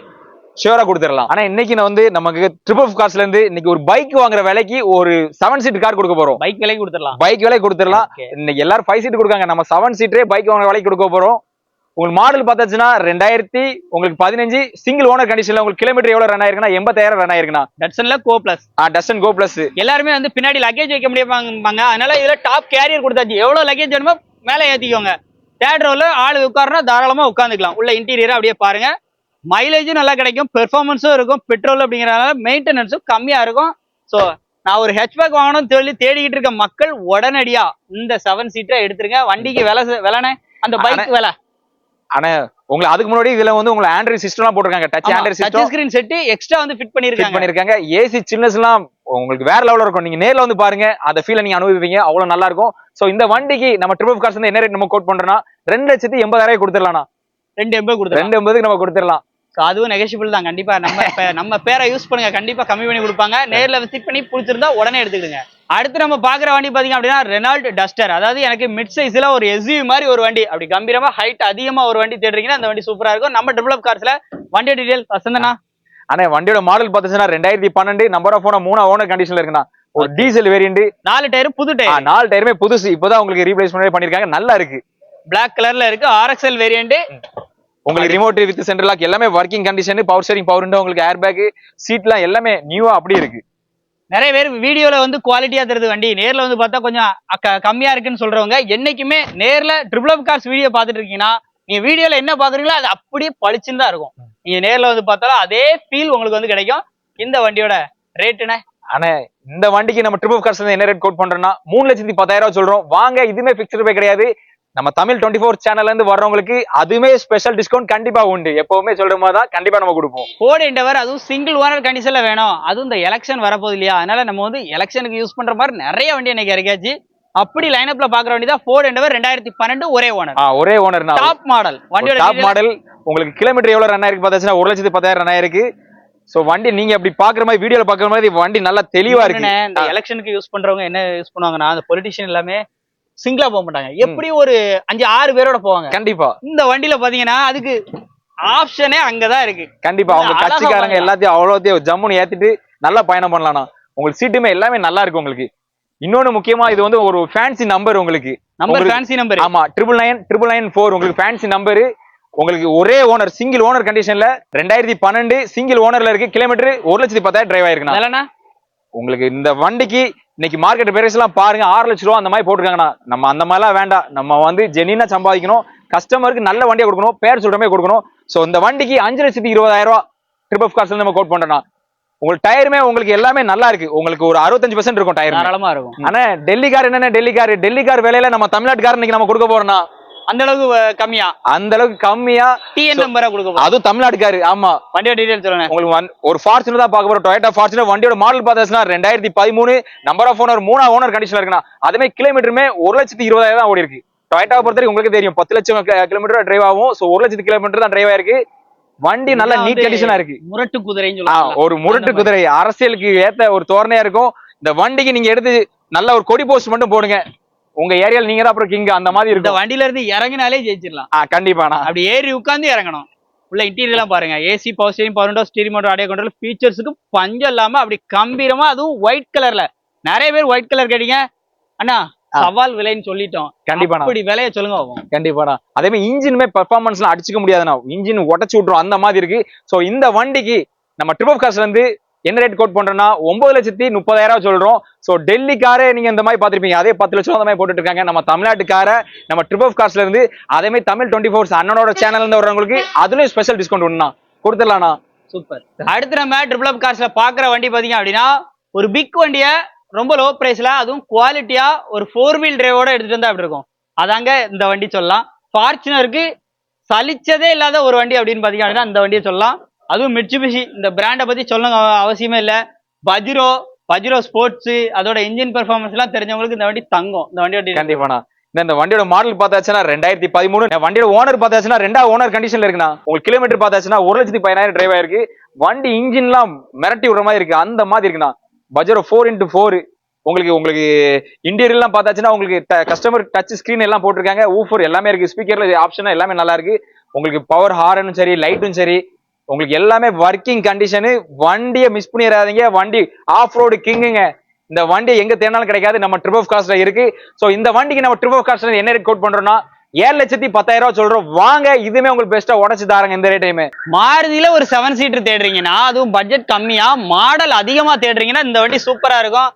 ஷியூரா கொடுத்துடலாம். ஆனா இன்னைக்கு நான் வந்து நமக்கு ட்ரிப் ஆஃப் கார்ஸ்ல இருந்து இன்னைக்கு ஒரு பைக் வாங்குற விலைக்கு ஒரு 7 சீட் கார் கொடுக்க போறோம். பைக் விலைக்கு கொடுத்துடலாம். பைக் விலை கொடுத்துடலாம். இன்னைக்கு எல்லாரும் 5 சீட் கொடுக்காங்க. நம்ம 7 சீட்டரே பைக் வாங்குற விலைக்கு கொடுக்க போறோம். உங்களுக்கு மாடல் பார்த்தாச்சுன்னா 2015 சிங்கிள் ஓனர் கண்டிஷன்ல உங்களுக்கு கிலோமீட்டர் எவ்வளவு ரன் ஆயிருக்குன்னா 80,000 ரன் ஆயிருக்குண்ணா. டட்சன்ல go plus. Datsun go plus. எல்லாருமே வந்து பின்னாடி லக்கேஜ் வைக்க முடியாங்க. அதனால இதுல டாப் கேரியர் கொடுத்தாச்சு. எவ்வளவு லக்கேஜ் வேணுமோ மேல ஏத்திக்கோங்க. தேர்ட் ரோல ஆளு உட்காருனா தாராளமா உட்காந்துக்கலாம். உள்ள இன்டீரியரா அப்படியே பாருங்க. மைலேஜும் நல்லா கிடைக்கும், பெர்ஃபார்மன்ஸும் இருக்கும். பெட்ரோல் அப்படிங்கறதுனால மெயின்டெனன்ஸும் கம்மியா இருக்கும். சோ நான் ஒரு ஹெச்பேக் வாங்கணும்னு சொல்லி தேடிக்கிட்டு இருக்க மக்கள் உடனடியா இந்த 7 சீட்டரை எடுத்துருங்க. வண்டிக்கு விலைனே அந்த பைக் விலை. ஆனா உங்களுக்கு அதுக்கு முன்னாடி இதுல வந்து உங்களுக்கு ஆண்ட்ராய்டு சிஸ்டம்லாம் போட்டுருக்காங்க. Touch Android system, touch screen set extra வந்து ஃபிட் பண்ணிருக்காங்க. ஏசி சில்னஸ் எல்லாம் உங்களுக்கு வேற லெவல்ல இருக்கும். நீங்க நேர்ல வந்து பாருங்க, அந்த ஃபீலை நீங்க அனுபவிப்பீங்க. அவ்வளவு நல்லா இருக்கும். சோ இந்த வண்டிக்கு நம்ம ட்ரிப் ஆஃப் கார்ஸ் வந்து என்ன ரேட் நம்ம கோட் பண்றோம்னா 2,80,000 கொடுத்துடலாம். 2,80,000 நம்ம கொடுத்துடலாம். அதுவும் நெகோஷியபிள் தான். கண்டிப்பா நம்ம பேரை யூஸ் பண்ணுங்க. கண்டிப்பா கம்மி பண்ணி கொடுப்பாங்க. நேர்ல விசிட் பண்ணி பிடிச்சிருந்தா உடனே எடுத்துக்கிடுங்க. அடுத்து நம்ம பாக்குற வண்டி பாத்தீங்க அப்படின்னா ரெனால்ட் டஸ்டர். அதாவது எனக்கு மிட் சைஸ்ல ஒரு எஸ்யூவி மாதிரி ஒரு வண்டி, அப்படி கம்பீரமா ஹைட் அதிகமா ஒரு வண்டி தேடுறீங்கன்னா அந்த வண்டி சூப்பரா இருக்கும். நம்ம ட்ரிபிள் ஆஃப் கார்ஸ்ல வண்டி டீடைல் வசந்தனா. ஆனா வண்டியோட மாடல் பாத்தீங்கன்னா 2012 நம்பர் ஆஃப் ஓனர் 3 ஓனர் கண்டிஷன்ல இருக்குண்ணா. ஒரு டீசல் வேரியன்ட், 4 டயரும் புது டயர். 4 டயருமே புதுசு. இப்பதான் உங்களுக்கு ரீப்ளேஸ்மெண்ட் பண்ணிருக்காங்க. நல்லா இருக்கு. பிளாக் கலர்ல இருக்கு. RXL variant. உங்களுக்கு ரிமோட் வித் சென்டர் லாக் எல்லாமே working condition. Power steering, power window, உங்களுக்கு ஏர் பேக், சீட்லாம் எல்லாமே நியூவா அப்படி இருக்கு. நிறைய பேர் வீடியோல வந்து குவாலிட்டியா தருது வண்டி, நேர்ல வந்து பார்த்தா கொஞ்சம் கம்மியா இருக்குன்னு சொல்றவங்க என்னைக்குமே நேர்ல ட்ரிபிள் ஆஃப் கார்ஸ் வீடியோ பார்த்துட்டு இருக்கீங்கன்னா நீங்க வீடியோல என்ன பாக்குறீங்களோ அது அப்படியே பளிச்சுன்னு தான் இருக்கும். நீங்க நேர்ல வந்து பார்த்தாலும் அதே ஃபீல் உங்களுக்கு வந்து கிடைக்கும். இந்த வண்டியோட ரேட்டுனே ஆனா இந்த வண்டிக்கு நம்ம ட்ரிபிள் ஆஃப் கார்ஸ் என்ன ரேட் கோட் பண்றோம்னா 3,10,000 சொல்றோம். வாங்க. இதுமே பிக்ஸ்டு பே கிடையாது. நம்ம தமிழ் 24 சேனல்ல இருந்து வர்றவங்களுக்கு அதுமே ஸ்பெஷல் டிஸ்கவுண்ட் கண்டிப்பா உண்டு. எப்பவுமே சொல்ற மாதிரி தான் கண்டிப்பா நம்ம கொடுப்போம். ஃபோர்ட் எண்டவர், அதுவும் சிங்கிள் ஓனர் கண்டிஷன்ல வேணும். அதுவும் இந்த எலெக்ஷன் வரப்போகுது இல்லையா, அதனால நம்ம வந்து எலெக்ஷனுக்கு யூஸ் பண்ற மாதிரி நிறைய வண்டி இன்னைக்கு இறக்காச்சு. அப்படி லைனப்ல பாக்குற வண்டி தான் ஃபோர்ட் எண்டவர் 2012 ஒரே ஓனர். ஒரே ஓனர். Top model. வண்டியோட டாப் மாடல். உங்களுக்கு கிலோமீட்டர் எவ்வளவு ரன் ஆயிருக்கு பார்த்தாச்சுன்னா 1,10,000 ரன் ஆயிருக்கு. சோ வண்டி நீங்க அப்படி பாக்குற மாதிரி வீடியோல பாக்குற மாதிரி வண்டி நல்லா தெளிவா இருக்கு. இந்த எலெக்ஷனுக்கு யூஸ் பண்றவங்க என்ன யூஸ் பண்ணுவாங்கன்னா அந்த பொலிட்டிஷியன் எல்லாமே சிங்கிளா போக மாட்டாங்க. எப்படி ஒரு 5-6 பேரோட போவாங்க. கண்டிப்பா இந்த வண்டியில பாத்தீங்கன்னா அதுக்கு ஆப்ஷனே அங்கதான் இருக்கு. கண்டிப்பா அவங்க கட்சிக்காரங்க எல்லாத்தையும் அவ்வளோத்தையும் ஜம்முன்னு ஏத்திட்டு நல்லா பயணம் பண்ணலாம். உங்களுக்கு சீட்டுமே எல்லாமே நல்லா இருக்கு. உங்களுக்கு இன்னொன்னு முக்கியமா இது வந்து ஒரு ஃபேன்சி நம்பர். உங்களுக்கு ஃபேன்சி நம்பர். ஆமா, 99994 உங்களுக்கு ஃபேன்சி நம்பர். உங்களுக்கு ஒரே ஓனர் சிங்கிள் ஓனர் கண்டிஷன்ல 2012 சிங்கிள் ஓனர்ல இருக்கு. கிலோமீட்டர் 1,10,000 டிரைவ் ஆயிருக்குண்ணா. உங்களுக்கு இந்த வண்டிக்கு இன்னைக்கு மார்க்கெட் பிரைஸ் எல்லாம் பாருங்க 6 லட்சம் ரூபா அந்த மாதிரி போட்டுருக்காங்கண்ணா. நம்ம அந்த மாதிரிலாம் வேண்டாம். நம்ம வந்து ஜெனினா சம்பாதிக்கணும். கஸ்டமருக்கு நல்ல வண்டியை கொடுக்கணும். பேர் சொல்றமே கொடுக்கணும். சோ இந்த வண்டிக்கு 5,20,000 ட்ரிப் ஆஃப் கார்ஸ்ல நம்ம கோட் பண்றோம்னா உங்களுக்கு டயருமே உங்களுக்கு எல்லாமே நல்லா இருக்கு. உங்களுக்கு ஒரு 65% இருக்கும் டயர். தாராளமா இருக்கும். ஆனா டெல்லி கார் என்னன்னா டெல்லி கார் விலையில நம்ம தமிழ்நாட்டுக்காரர் இன்னைக்கு நம்ம கொடுக்க போறோம்னா அந்த அளவுக்கு கம்மியா டிஎன் நம்பரா கொடுக்க போறோம். அதுவும் தமிழ்நாட்டுக்காரு. ஆமா, வண்டியோட டீடைல் சொல்லுங்க. உங்களுக்கு ஒரு ஃபார்ச்சுனர் தான் பார்க்க போறோம். Toyota Fortuner. வண்டியோட மாடல் பார்த்தாச்சுன்னா 2013 நம்பர் ஆஃப் ஓனர் 3 ஓனர் கண்டிஷன்ல இருக்குண்ணா. அதுமே கிலோமீட்டருமே 1,20,000 தான் ஓடி இருக்கு. டொயோட்டா பொறுத்தவரைக்கும் உங்களுக்கு தெரியும் 10 லட்சம் கிலோமீட்டர் டிரைவ் ஆகும். சோ 1,00,000 கிலோமீட்டர் தான் டிரைவ் ஆயிருக்கு. வண்டி நல்ல நீட் கண்டிஷனா இருக்கு. முரட்டு குதிரைன்னு சொல்லுவாங்க. ஒரு முரட்டு குதிரை, அரசியலுக்கு ஏத்த ஒரு தோரணையா இருக்கும். இந்த வண்டிக்கு நீங்க எடுத்து நல்ல ஒரு கொடி போஸ்ட் மட்டும் போடுங்க. உங்க ஏரியால நீங்க தான் அப்புறம் கிங் அந்த மாதிரி இருக்கும். வண்டியில இருந்து இறங்கினாலே ஜெயிச்சிடலாம். கண்டிப்பாண்ணா. அப்படி ஏறி உட்கார்ந்து இறங்கணும். உள்ள இன்டீரியர் எல்லாம் பாருங்க. AC, power steering, power window, steering motor, audio control, ஃபீச்சர்ஸுக்கு பஞ்சம் இல்லாம அப்படி கம்பீரமா, அதுவும் ஒயிட் கலர்ல. நிறைய பேர் ஒயிட் கலர் கேட்டீங்க. அண்ணா சவால் விலைன்னு சொல்லிட்டோம். கண்டிப்பா அப்படி விலைய சொல்லுங்க. கண்டிப்பாண்ணா. அதே மாதிரி இன்ஜினுமே பெர்ஃபார்மன்ஸ் எல்லாம் அடிச்சுக்க முடியாதுண்ணா. இன்ஜின் உடச்சு விட்டுரும் அந்த மாதிரி இருக்கு. சோ இந்த வண்டிக்கு நம்ம ட்ரிப் ஆஃப் கார்ஸ்ல இருந்து என்ன ரேட் கோட் பண்றோம்னா 9,30,000 சொல்றோம். சோ டெல்லி காரே நீங்க இந்த மாதிரி பாத்திருப்பீங்க. அதே 10 லட்சம் அந்த மாதிரி போட்டுட்டு இருக்காங்க. நம்ம தமிழ்நாட்டுக்கார நம்ம ட்ரிப் ஆஃப் கார்ஸ்ல இருந்து அதே மாதிரி தமிழ் 24 அண்ணனோட சேனல்ல இருந்து வர்றவங்களுக்கு அதுலயும் ஸ்பெஷல் டிஸ்கவுண்ட் ஒண்ணா கொடுத்துடலாம்ண்ணா. சூப்பர். அடுத்து நம்ம ட்ரிபிள் அப் கார்ஸ்ல பாக்குற வண்டி பாத்தீங்க அப்படின்னா ஒரு பிக் வண்டியை ரொம்ப லோ பிரைஸ்ல அதுவும் குவாலிட்டியா ஒரு 4 வீல் டிரைவோட எடுத்துட்டு வந்தா அப்படி இருக்கும். அதாங்க இந்த வண்டி சொல்லலாம். ஃபார்ச்சுனருக்கு சலிச்சதே இல்லாத ஒரு வண்டி அப்படின்னு பாத்தீங்க அப்படின்னா இந்த வண்டியை சொல்லலாம். அதுவும் மிட்சுபிஷி இந்த பிராண்டை பத்தி சொல்ல அவசியமே இல்லை. பஜிரோ ஸ்போர்ட்ஸ் அதோட இன்ஜின் பெர்ஃபார்மன்ஸ் எல்லாம் தெரிஞ்சவங்களுக்கு இந்த வண்டி தங்கம். இந்த வண்டியோட கண்டிப்பாண்ணா. இந்த வண்டியோட மாடல் பார்த்தாச்சுன்னா 2013. வண்டியோட ஓனர் பார்த்தாச்சுன்னா 2வது ஓனர் கண்டிஷன்ல இருக்குண்ணா. உங்களுக்கு கிலோமீட்டர் பார்த்தாச்சுன்னா 1,10,000 டிரைவ் ஆயிருக்கு. வண்டி இன்ஜின்லாம் மிரட்டி விடுற மாதிரி இருக்கு, அந்த மாதிரி இருக்குண்ணா. பஜாரோ 4x4. உங்களுக்கு இன்டீரியர்லாம் பார்த்தாச்சுன்னா உங்களுக்கு கஸ்டமர் டச் ஸ்கிரீன் எல்லாம் போட்டிருக்காங்க. ஊஃபர் எல்லாமே இருக்கு, ஸ்பீக்கர்ல ஆப்ஷன் எல்லாமே நல்லா இருக்கு. உங்களுக்கு பவர் ஹாரனும் சரி லைட்டும் சரி உங்களுக்கு எல்லாமே ஒர்க்கிங் கண்டிஷனு. வண்டியை மிஸ் பண்ணிடாதீங்க. வண்டி ஆஃப் ரோடு கிங்குங்க. இந்த வண்டி எங்க தேடினாலும் கிடைக்காது, நம்ம ட்ரிபிள் அப் கார்ஸ்ல இருக்கு. சோ இந்த வண்டிக்கு நம்ம ட்ரிபிள் அப் கார்ஸ்ல என்ன ரேட் கோட் பண்றோம்னா 7,10,000 சொல்றோம். வாங்க, இதுமே உங்களுக்கு பெஸ்டா உடச்சு தாரங்க இந்த ரேட்டையுமே. மாருதியில ஒரு 7 சீட்டர் தேடுறீங்கன்னா, அதுவும் பட்ஜெட் கம்மியா மாடல் அதிகமா தேடுறீங்கன்னா இந்த வண்டி சூப்பரா இருக்கும்.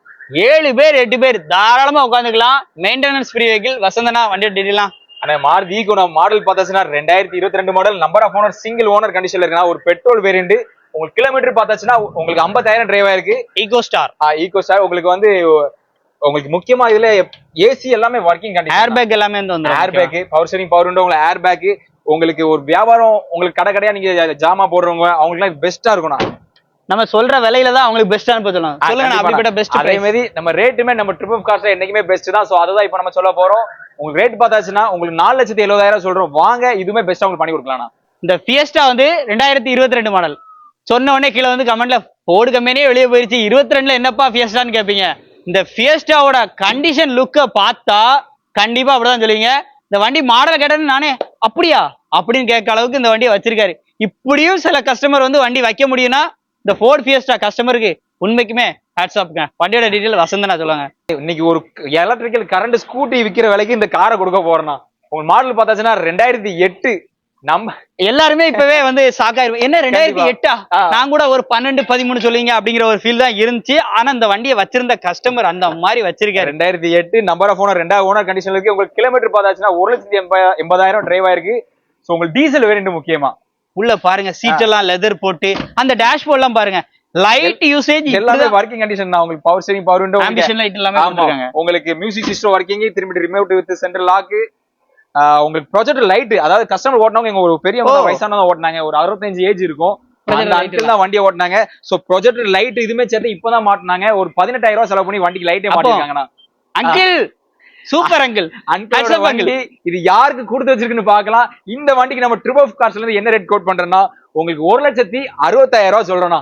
7 பேர் 8 பேர் தாராளமா உட்காந்துக்கலாம். Maintenance free vehicle. வசந்தனா வண்டி டீடைலாம். ஆனா மாருதி ஈகோ மாடல் பார்த்தாச்சுன்னா 2022 model, number of owner single owner கண்டிஷன்ல இருக்குன்னா ஒரு பெட்ரோல் வேரியன்ட். உங்களுக்கு கிலோமீட்டர் பார்த்தாச்சுன்னா உங்களுக்கு 50,000 டிரைவ் ஆயிருக்கு. ஈகோ ஸ்டார் உங்களுக்கு வந்து உங்களுக்கு முக்கியமா இதுல ஏசி எல்லாமே ஒர்க்கிங் கண்டிஷன். ஏர் பேக் எல்லாமே வந்து air bag, power steering, power window, உங்களுக்கு ஏர் பேக். உங்களுக்கு ஒரு வியாபாரம், உங்களுக்கு கடையா நீங்க ஜாமா போடுறவங்க அவங்களுக்கு பெஸ்டா இருக்கும். நம்ம சொல்ற விலையில தான் அவங்களுக்கு பெஸ்ட் அனுப்பலாம். சொல்லுங்க அப்படிப்பட்ட பெஸ்ட். அதே மாதிரி நம்ம ரேட்டுமே நம்ம ட்ரிபிள் அப் கார்ஸ்ல என்னைக்குமே பெஸ்ட் தான். சோ அதுதான் இப்ப நம்ம சொல்ல போறோம். உங்களுக்கு ரேட் பார்த்தாச்சுன்னா உங்களுக்கு 4,70,000 சொல்றோம். வாங்க, இதுமே பெஸ்டா உங்களுக்கு பண்ணி கொடுக்கலாம். இந்த ஃபியஸ்டா வந்து 2022 மாடல். சொன்ன உடனே கீழே வந்து கமெண்ட்ல போர்டு கம்பெனியே வெளியே போயிருச்சு, 22ல என்னப்பா ஃபியஸ்டான்னு கேட்பீங்க. இந்த ஃபியஸ்டாவோட கண்டிஷன் லுக்கை பார்த்தா கண்டிப்பா அப்படிதான் சொல்லுவீங்க. இந்த வண்டி மாடல் கேட்டேன்னு நானே அப்படியா அப்படின்னு கேட்க அளவுக்கு இந்த வண்டியை வச்சிருக்காரு. இப்படியும் சில கஸ்டமர் வந்து வண்டி வைக்க முடியும்னா இந்த ஃபோர்ட் ஃபியஸ்டா கஸ்டமருக்கு உண்மைக்குமே ஹேட்ஸ் ஆஃப்ங்க. வண்டியோட டீடைல் வசந்தனா சொல்லுங்க. இன்னைக்கு ஒரு எலக்ட்ரிக்கல் கரண்ட் ஸ்கூட்டி விற்கிற விலைக்கு இந்த காரை கொடுக்க போறேன்னா உங்க மாடல் பார்த்தாச்சுன்னா 2008. நம்ம எல்லாருமே இப்பவே வந்து சாக்காயிருவோம். என்ன 2008? நான் கூட ஒரு 12, 13 சொல்லுவீங்க அப்படிங்கிற ஒரு ஃபீல் தான் இருந்துச்சு. ஆனா இந்த வண்டியை வச்சிருந்த கஸ்டமர் அந்த மாதிரி வச்சிருக்காரு. 2008 நம்பர் ஆஃப் ஓனர் 2வது ஓனர் கண்டிஷன்ல இருக்கு. உங்களுக்கு கிலோமீட்டர் பார்த்தாச்சுன்னா 1,80,000 டிரைவ் ஆயிருக்கு. சோ உங்களுக்கு டீசல் வேரியன்ட் முக்கியமா. உள்ள பாருங்க, சீட் எல்லாம் லெதர் போட்டு, அந்த டேஷ்போர்ட் எல்லாம் பாருங்க லைட் யூசேஜ் எல்லாமே ஒர்க்கிங் கண்டிஷன் தான். உங்களுக்கு power steering, power window, ambition light எல்லாமே போட்டுருக்காங்க. உங்களுக்கு மியூசிக் சிஸ்டம் ஒர்க்கிங், திரும்பி ரிமோட் வித் சென்ட்ரல் லாக். உங்களுக்கு ப்ரொஜெக்டர் லைட், அதாவது கஸ்டமர் ஓட்டினவங்க எங்க ஒரு பெரிய வயசானவங்க ஓட்டினாங்க, ஒரு 65 ஏஜ் இருக்கும், அந்த அங்கிள் தான் வண்டியை ஓட்டினாங்க. சோ ப்ரொஜெக்டர் லைட் இதுமே சேர்த்து இப்பதான் மாட்டினாங்க. ஒரு 18,000 செலவு பண்ணி வண்டிக்கு லைட்டே மாட்டிருக்காங்கண்ணா. Uncle super uncle. வண்டி இது யாருக்கு கொடுத்து வச்சிருக்குன்னு பாக்கலாம். இந்த வண்டிக்கு நம்ம ட்ரிபிள் அப் கார்ஸ்ல இருந்து என்ன ரேட் கோட் பண்றோம்னா உங்களுக்கு 1,60,000 சொல்றோம்னா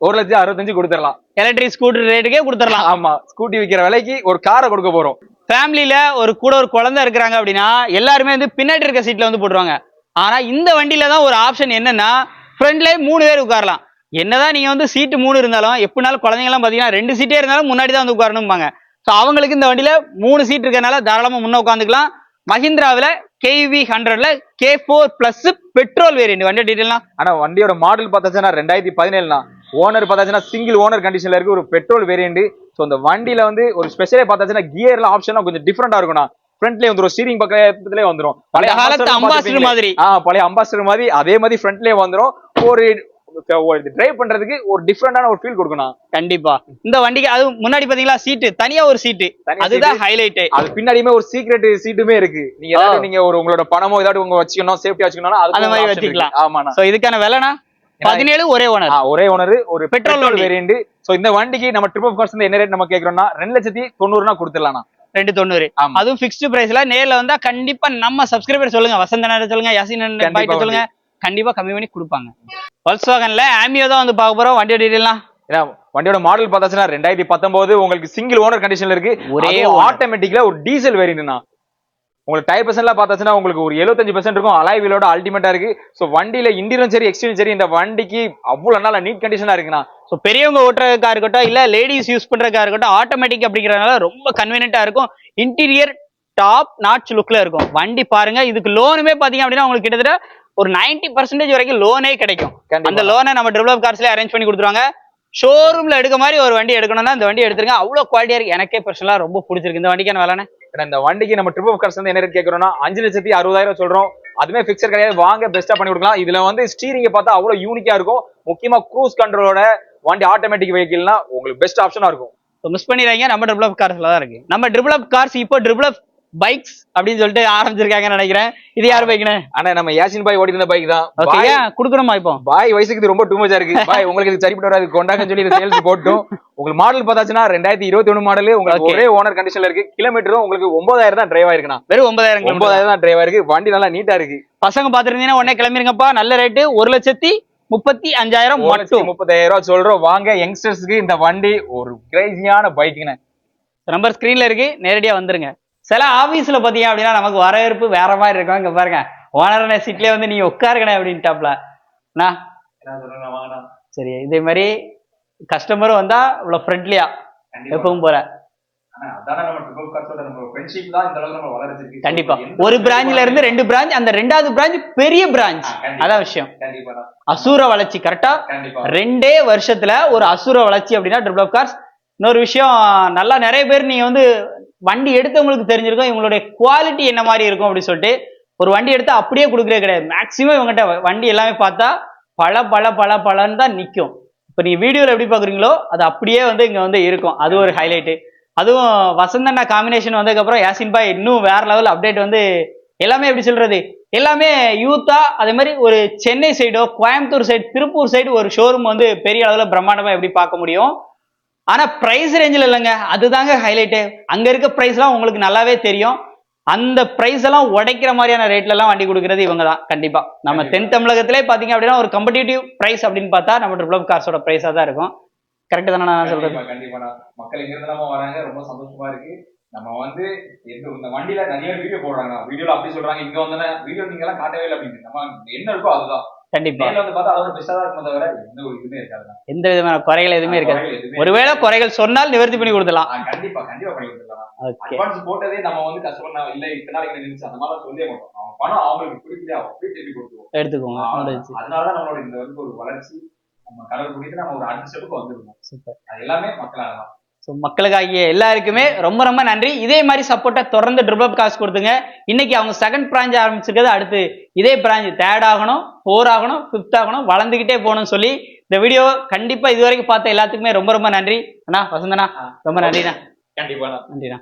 1,65,000 கொடுத்துடலாம். எலக்ட்ரிக் ஸ்கூட்டர் ரேட்டுக்கே கொடுத்துடலாம். ஆமா, ஸ்கூட்டி விற்கிற விலைக்கு ஒரு காரை கொடுக்க போறோம். ஃபேமிலியில ஒரு குழந்தை இருக்கிறாங்க அப்படின்னா எல்லாருமே வந்து பின்னாடி இருக்க சீட்ல வந்து போட்டுருவாங்க. ஆனா இந்த வண்டியில தான் ஒரு ஆப்ஷன் என்னன்னா ஃப்ரண்ட்ல 3 பேர் உட்காரலாம். என்னதான் நீங்க வந்து சீட்டு 3 இருந்தாலும் எப்படினாலும் குழந்தைங்க எல்லாம் பாத்தீங்கன்னா 2 சீட்டே இருந்தாலும் முன்னாடி தான் வந்து உட்காரணும்பாங்க. ஸோ அவங்களுக்கு இந்த வண்டியில 3 சீட் இருக்கனால தாராளமா முன்ன உட்காந்துக்கலாம். மஹிந்திராவில KV 100ல K4+ பெட்ரோல் வேரியன்ட் வண்டி டீடைல்லாம். ஆனா வண்டியோட மாடல் பார்த்தாச்சுன்னா 2017. ஓனர் பார்த்தாச்சுன்னா சிங்கிள் ஓனர் கண்டிஷன்ல இருக்கு, ஒரு பெட்ரோல் வேரியன்ட். ஸோ இந்த வண்டியில வந்து ஒரு ஸ்பெஷலே பார்த்தாச்சுன்னா கியர்ல ஆப்ஷன்லாம் கொஞ்சம் டிஃப்ரெண்டா இருக்கும்னா. ஃப்ரண்ட்லயே வந்துடும், ஸ்டீரிங் பக்கத்துலயே வந்துடும். பழைய அம்பாசிடர் மாதிரி. பழைய அம்பாசிடர் மாதிரி அதே மாதிரி ஃப்ரண்ட்லயே வந்துடும். ஒரு டிரைவ் பண்றதுக்கு ஒரு டிஃபரெண்டான ஒரு ஃபீல் கொடுக்கணும். கண்டிப்பா இந்த வண்டிக்கு அது முன்னாடி பாத்தீங்களா சீட்டு தனியா ஒரு சீட்டு, அதுதான் ஹைலைட். அது பின்னாடியுமே ஒரு சீக்ரெட் சீட்டுமே இருக்கு. நீங்க ஏதாவது நீங்க ஒரு உங்களோட பணமோ ஏதாவது உங்க வச்சுக்கணும், சேஃப்டி வச்சுக்கணும், அந்த மாதிரி வச்சுக்கலாம். ஆமாண்ணா. சோ இதுக்கான விலைனா 17 ஒரே ஓனர் ஒரு பெட்ரோல் வேரியன்ட். சோ இந்த வண்டிக்கு நம்ம ட்ரிபிள் அப் கார்ஸ்ல என்ன ரேட் நம்ம கேக்குறோம்னா 2,90,000 கொடுத்துடலாம். 290. அதுவும் பிக்ஸ்டு பிரைஸ்ல. நேர்ல வந்தா கண்டிப்பா நம்ம சப்ஸ்கிரைபர் சொல்லுங்க, வசந்தனா சொல்லுங்க, யாசின் சொல்லுங்க, கண்டிப்பா கம்மி பண்ணி கொடுப்பாங்க. Volkswagenல ஆமியோ தான் வந்து பார்க்க போறோம். வண்டியோட டீடைல்லாம். வண்டியோட மாடல் பார்த்தாச்சுன்னா 2019 உங்களுக்கு சிங்கிள் ஓனர் கண்டிஷன்ல இருக்கு. ஒரே ஆட்டோமேட்டிக்ல ஒரு டீசல் வேரியன்ட்னா. உங்களுக்கு டயர் பர்சன்ட்லாம் பார்த்தாச்சுன்னா உங்களுக்கு ஒரு 75% இருக்கும். அலாய் வீலோட அல்டிமேட்டா இருக்கு. ஸோ வண்டியில இன்டீரியரும் சரி எக்ஸ்டீரியரும் சரி இந்த வண்டிக்கு அவ்வளவு நல்ல நீட் கண்டிஷனா இருக்குண்ணா. ஸோ பெரியவங்க ஓட்டுறதுக்கா இருக்கட்டும் இல்ல லேடிஸ் யூஸ் பண்றதுக்கா இருக்கட்டும் ஆட்டோமேட்டிக் அப்படிங்கறதுனால ரொம்ப கன்வீனியன்ட்டா இருக்கும். இன்டீரியர் டாப் நாட்ச் லுக்ல இருக்கும். வண்டி பாருங்க. இதுக்கு லோனுமே பாத்தீங்க அப்படின்னா உங்களுக்கு கிட்டத்தட்ட ஒரு 90% வரைக்கும் லோனே கிடைக்கும். அந்த லோனை நம்ம ட்ரிபிள் அப் கார்ஸ்ல அரேஞ்ச் பண்ணி கொடுத்துருவாங்க. ஷோரூம்ல எடுக்க மாதிரி ஒரு வண்டி எடுக்கணும்னா இந்த வண்டி எடுத்துருங்க. அவ்வளவு குவாலிட்டியா இருக்கு. எனக்கே பர்சனலா ரொம்ப பிடிச்சிருக்கு இந்த வண்டிக்கான விலைன்னு. இந்த வண்டிக்கு நம்ம ட்ரிபிள் அப் கார்ஸ் வந்து என்ன ரேட் கேட்கறோம்னா 5,60,000 சொல்றோம். அதுமே பிக்சர் கிடையாது, வாங்க பெஸ்டா பண்ணி கொடுக்கலாம். இதுல வந்து ஸ்டீரிங்க பார்த்தா அவ்வளவு யூனிக்கா இருக்கும். முக்கியமா க்ரூஸ் கண்ட்ரோலோட வண்டி ஆட்டோமேட்டிக் வெஹிக்கிள்னா உங்களுக்கு பெஸ்ட் ஆப்ஷனா இருக்கும். மிஸ் பண்ணிடுறாங்க. நம்ம ட்ரிபிள் அப் கார்ஸ்ல தான் இருக்கு. நம்ம ட்ரிபிள் அப் கார்ஸ் இப்போ ட்ரிபிள் அப் பைக்ஸ் அப்படின்னு சொல்லிட்டு ஆரம்பிச்சிருக்காங்கன்னு நினைக்கிறேன். இது யார் பைக்னு? ஆனா நம்ம யாசின் பாய் ஓடி இருந்த பைக் தான். குடுக்கணுமா இப்போ? பாய் வயசுக்கு இது ரொம்ப டூ மச்சா இருக்கு. பாய் உங்களுக்கு இது சரிப்பட்டு வராது, கொண்டாங்கன்னு சொல்லி இது சேல்ஸ் போட்டும். உங்களுக்கு மாடல் பார்த்தாச்சுன்னா 2021 மாடல், உங்களுக்கு ஒரே ஓனர் கண்டிஷன்ல இருக்கு. கிலோமீட்டரும் உங்களுக்கு 9000 தான் டிரைவ் ஆயிருக்குண்ணா. வெறும் 9000 தான் டிரைவ் ஆயிருக்கு. வண்டி நல்லா நீட்டா இருக்கு. பசங்க பாத்துருந்தீங்கன்னா உடனே கிளம்பிருங்கப்பா. நல்ல ரேட்டு 1,35,000 மட்டும். 30,000 சொல்றோம். வாங்க யங்ஸ்டர்ஸ்க்கு இந்த வண்டி ஒரு கிரேசியான பைக்குன்னு. நம்பர் ஸ்கிரீன்ல இருக்கு, நேரடியா வந்துருங்க. சில ஆபீஸ்ல பாத்தீங்க அப்படின்னா நமக்கு வரவேற்பு வேற மாதிரி இருக்கும். இங்க பாருங்க, ஓனரான சீட்லயே வந்து நீங்க உட்காருக்கணும் அப்படின்ட்டாப்ல. சரி, இதே மாதிரி கஸ்டமரும் வந்தா இவ்வளவு ஃப்ரெண்ட்லியா எப்பவும் போற. கண்டிப்பா ஒரு பிரான்ச்ல இருந்து 2 பிரான்ச், அந்த 2வது பிரான்ச் பெரிய பிரான்ச். அதான் விஷயம். அசூர வளர்ச்சி. கரெக்டா 2 வருஷத்துல ஒரு அசூர வளர்ச்சி அப்படின்னா ட்ரிபிள் அப் கார்ஸ். இன்னொரு விஷயம், நல்லா நிறைய பேர் நீங்க வந்து வண்டி எடுத்தவங்களுக்கு தெரிஞ்சிருக்கும் இவங்களுடைய குவாலிட்டி என்ன மாதிரி இருக்கும் அப்படின்னு சொல்லிட்டு. ஒரு வண்டி எடுத்தா அப்படியே கொடுக்கறது கிடையாது. மேக்சிமம் இவங்ககிட்ட வண்டி எல்லாமே பார்த்தா பழன்னு தான் நிற்கும். இப்போ நீங்க வீடியோல எப்படி பாக்குறீங்களோ அது அப்படியே வந்து இங்க வந்து இருக்கும். அது ஒரு ஹைலைட்டு. அதுவும் வசந்தண்ணா காம்பினேஷன் வந்ததுக்கப்புறம் யாசின் பாய் இன்னும் வேற லெவல் அப்டேட் வந்து எல்லாமே எப்படி சொல்றது, எல்லாமே யூத்தா. அதே மாதிரி ஒரு சென்னை சைடோ, கோயம்புத்தூர் சைடு, திருப்பூர் சைடு ஒரு ஷோரூம் வந்து பெரிய அளவுல பிரம்மாண்டமா எப்படி பார்க்க முடியும். ஆனா பிரைஸ் ரேஞ்சில் இல்லைங்க, அதுதாங்க ஹைலைட்டு. அங்க இருக்க பிரைஸ் எல்லாம் உங்களுக்கு நல்லாவே தெரியும். அந்த பிரைஸ் எல்லாம் உடைக்கிற மாதிரியான ரேட்ல எல்லாம் வண்டி கொடுக்கறது இவங்க தான். கண்டிப்பா நம்ம தென் தமிழகத்திலே பாத்தீங்க அப்படின்னா ஒரு கம்படிட்டிவ் பிரைஸ் அப்படின்னு பார்த்தா நம்ம ட்ரிபிள் அப் கார்ஸோட பிரைஸா தான் இருக்கும். கரெக்ட் தானே நான் சொல்றது? கண்டிப்பா மக்கள் எங்க இருந்து நம்ம வராங்க, ரொம்ப சந்தோஷமா இருக்கு. நம்ம வந்து இந்த வண்டியில நிறைய வீடியோ போடுறாங்க. வீடியோல அப்படி சொல்றாங்க, இங்க வந்து வீடியோ நீங்க எல்லாம் காட்டவே இல்லை அப்படின்னு. நம்ம என்ன இருக்கோ அதுதான். கண்டிப்பா வந்து பார்த்தா அதோட பெஸ்டா தான் இருக்கும், தவிர எந்த ஒரு இதுவுமே இருக்காது. எந்த விதமான குறைகள் எதுவுமே இருக்காது. ஒருவேளை குறைகள் சொன்னால் நிவர்த்தி பண்ணி கொடுத்துடலாம். கண்டிப்பா பண்ணி கொடுத்துடலாம். அட்வான்ஸ் போட்டதே நம்ம வந்து கஸ்டமர் இல்ல இத்தனை நாளைக்கு நினைச்சு அந்த மாதிரி சொல்லவே மாட்டோம். அவங்க பணம் அவங்களுக்கு பிடிக்கல, அப்படியே திருப்பி கொடுத்துருவோம், எடுத்துக்கோங்க. அதனாலதான் நம்மளோட இந்த வந்து ஒரு வளர்ச்சி நம்ம கடவுள் பிடித்து நம்ம ஒரு அடுத்த ஸ்டெப்புக்கு வந்துருக்கோம். சூப்பர். அது எல்லாமே மக்களால தான். மக்களுக்காகிய எல்லாருக்குமே ரொம்ப ரொம்ப நன்றி. இதே மாதிரி சப்போர்ட்டா தொடர்ந்து ட்ரிபிள் அப் காசு கொடுத்துங்க. இன்னைக்கு அவங்க 2nd பிரான்ச் ஆரம்பிச்சிருக்கிறது, அடுத்து இதே பிரான்ச் 3rd ஆகணும், 4 ஆகணும், 5th ஆகணும், வளர்ந்துகிட்டே போகணும்னு சொல்லி இந்த வீடியோ கண்டிப்பா இது வரைக்கும் பார்த்த எல்லாத்துக்குமே ரொம்ப ரொம்ப நன்றி. அண்ணா வசந்தண்ணா ரொம்ப நன்றிண்ணா. கண்டிப்பா நன்றிண்ணா.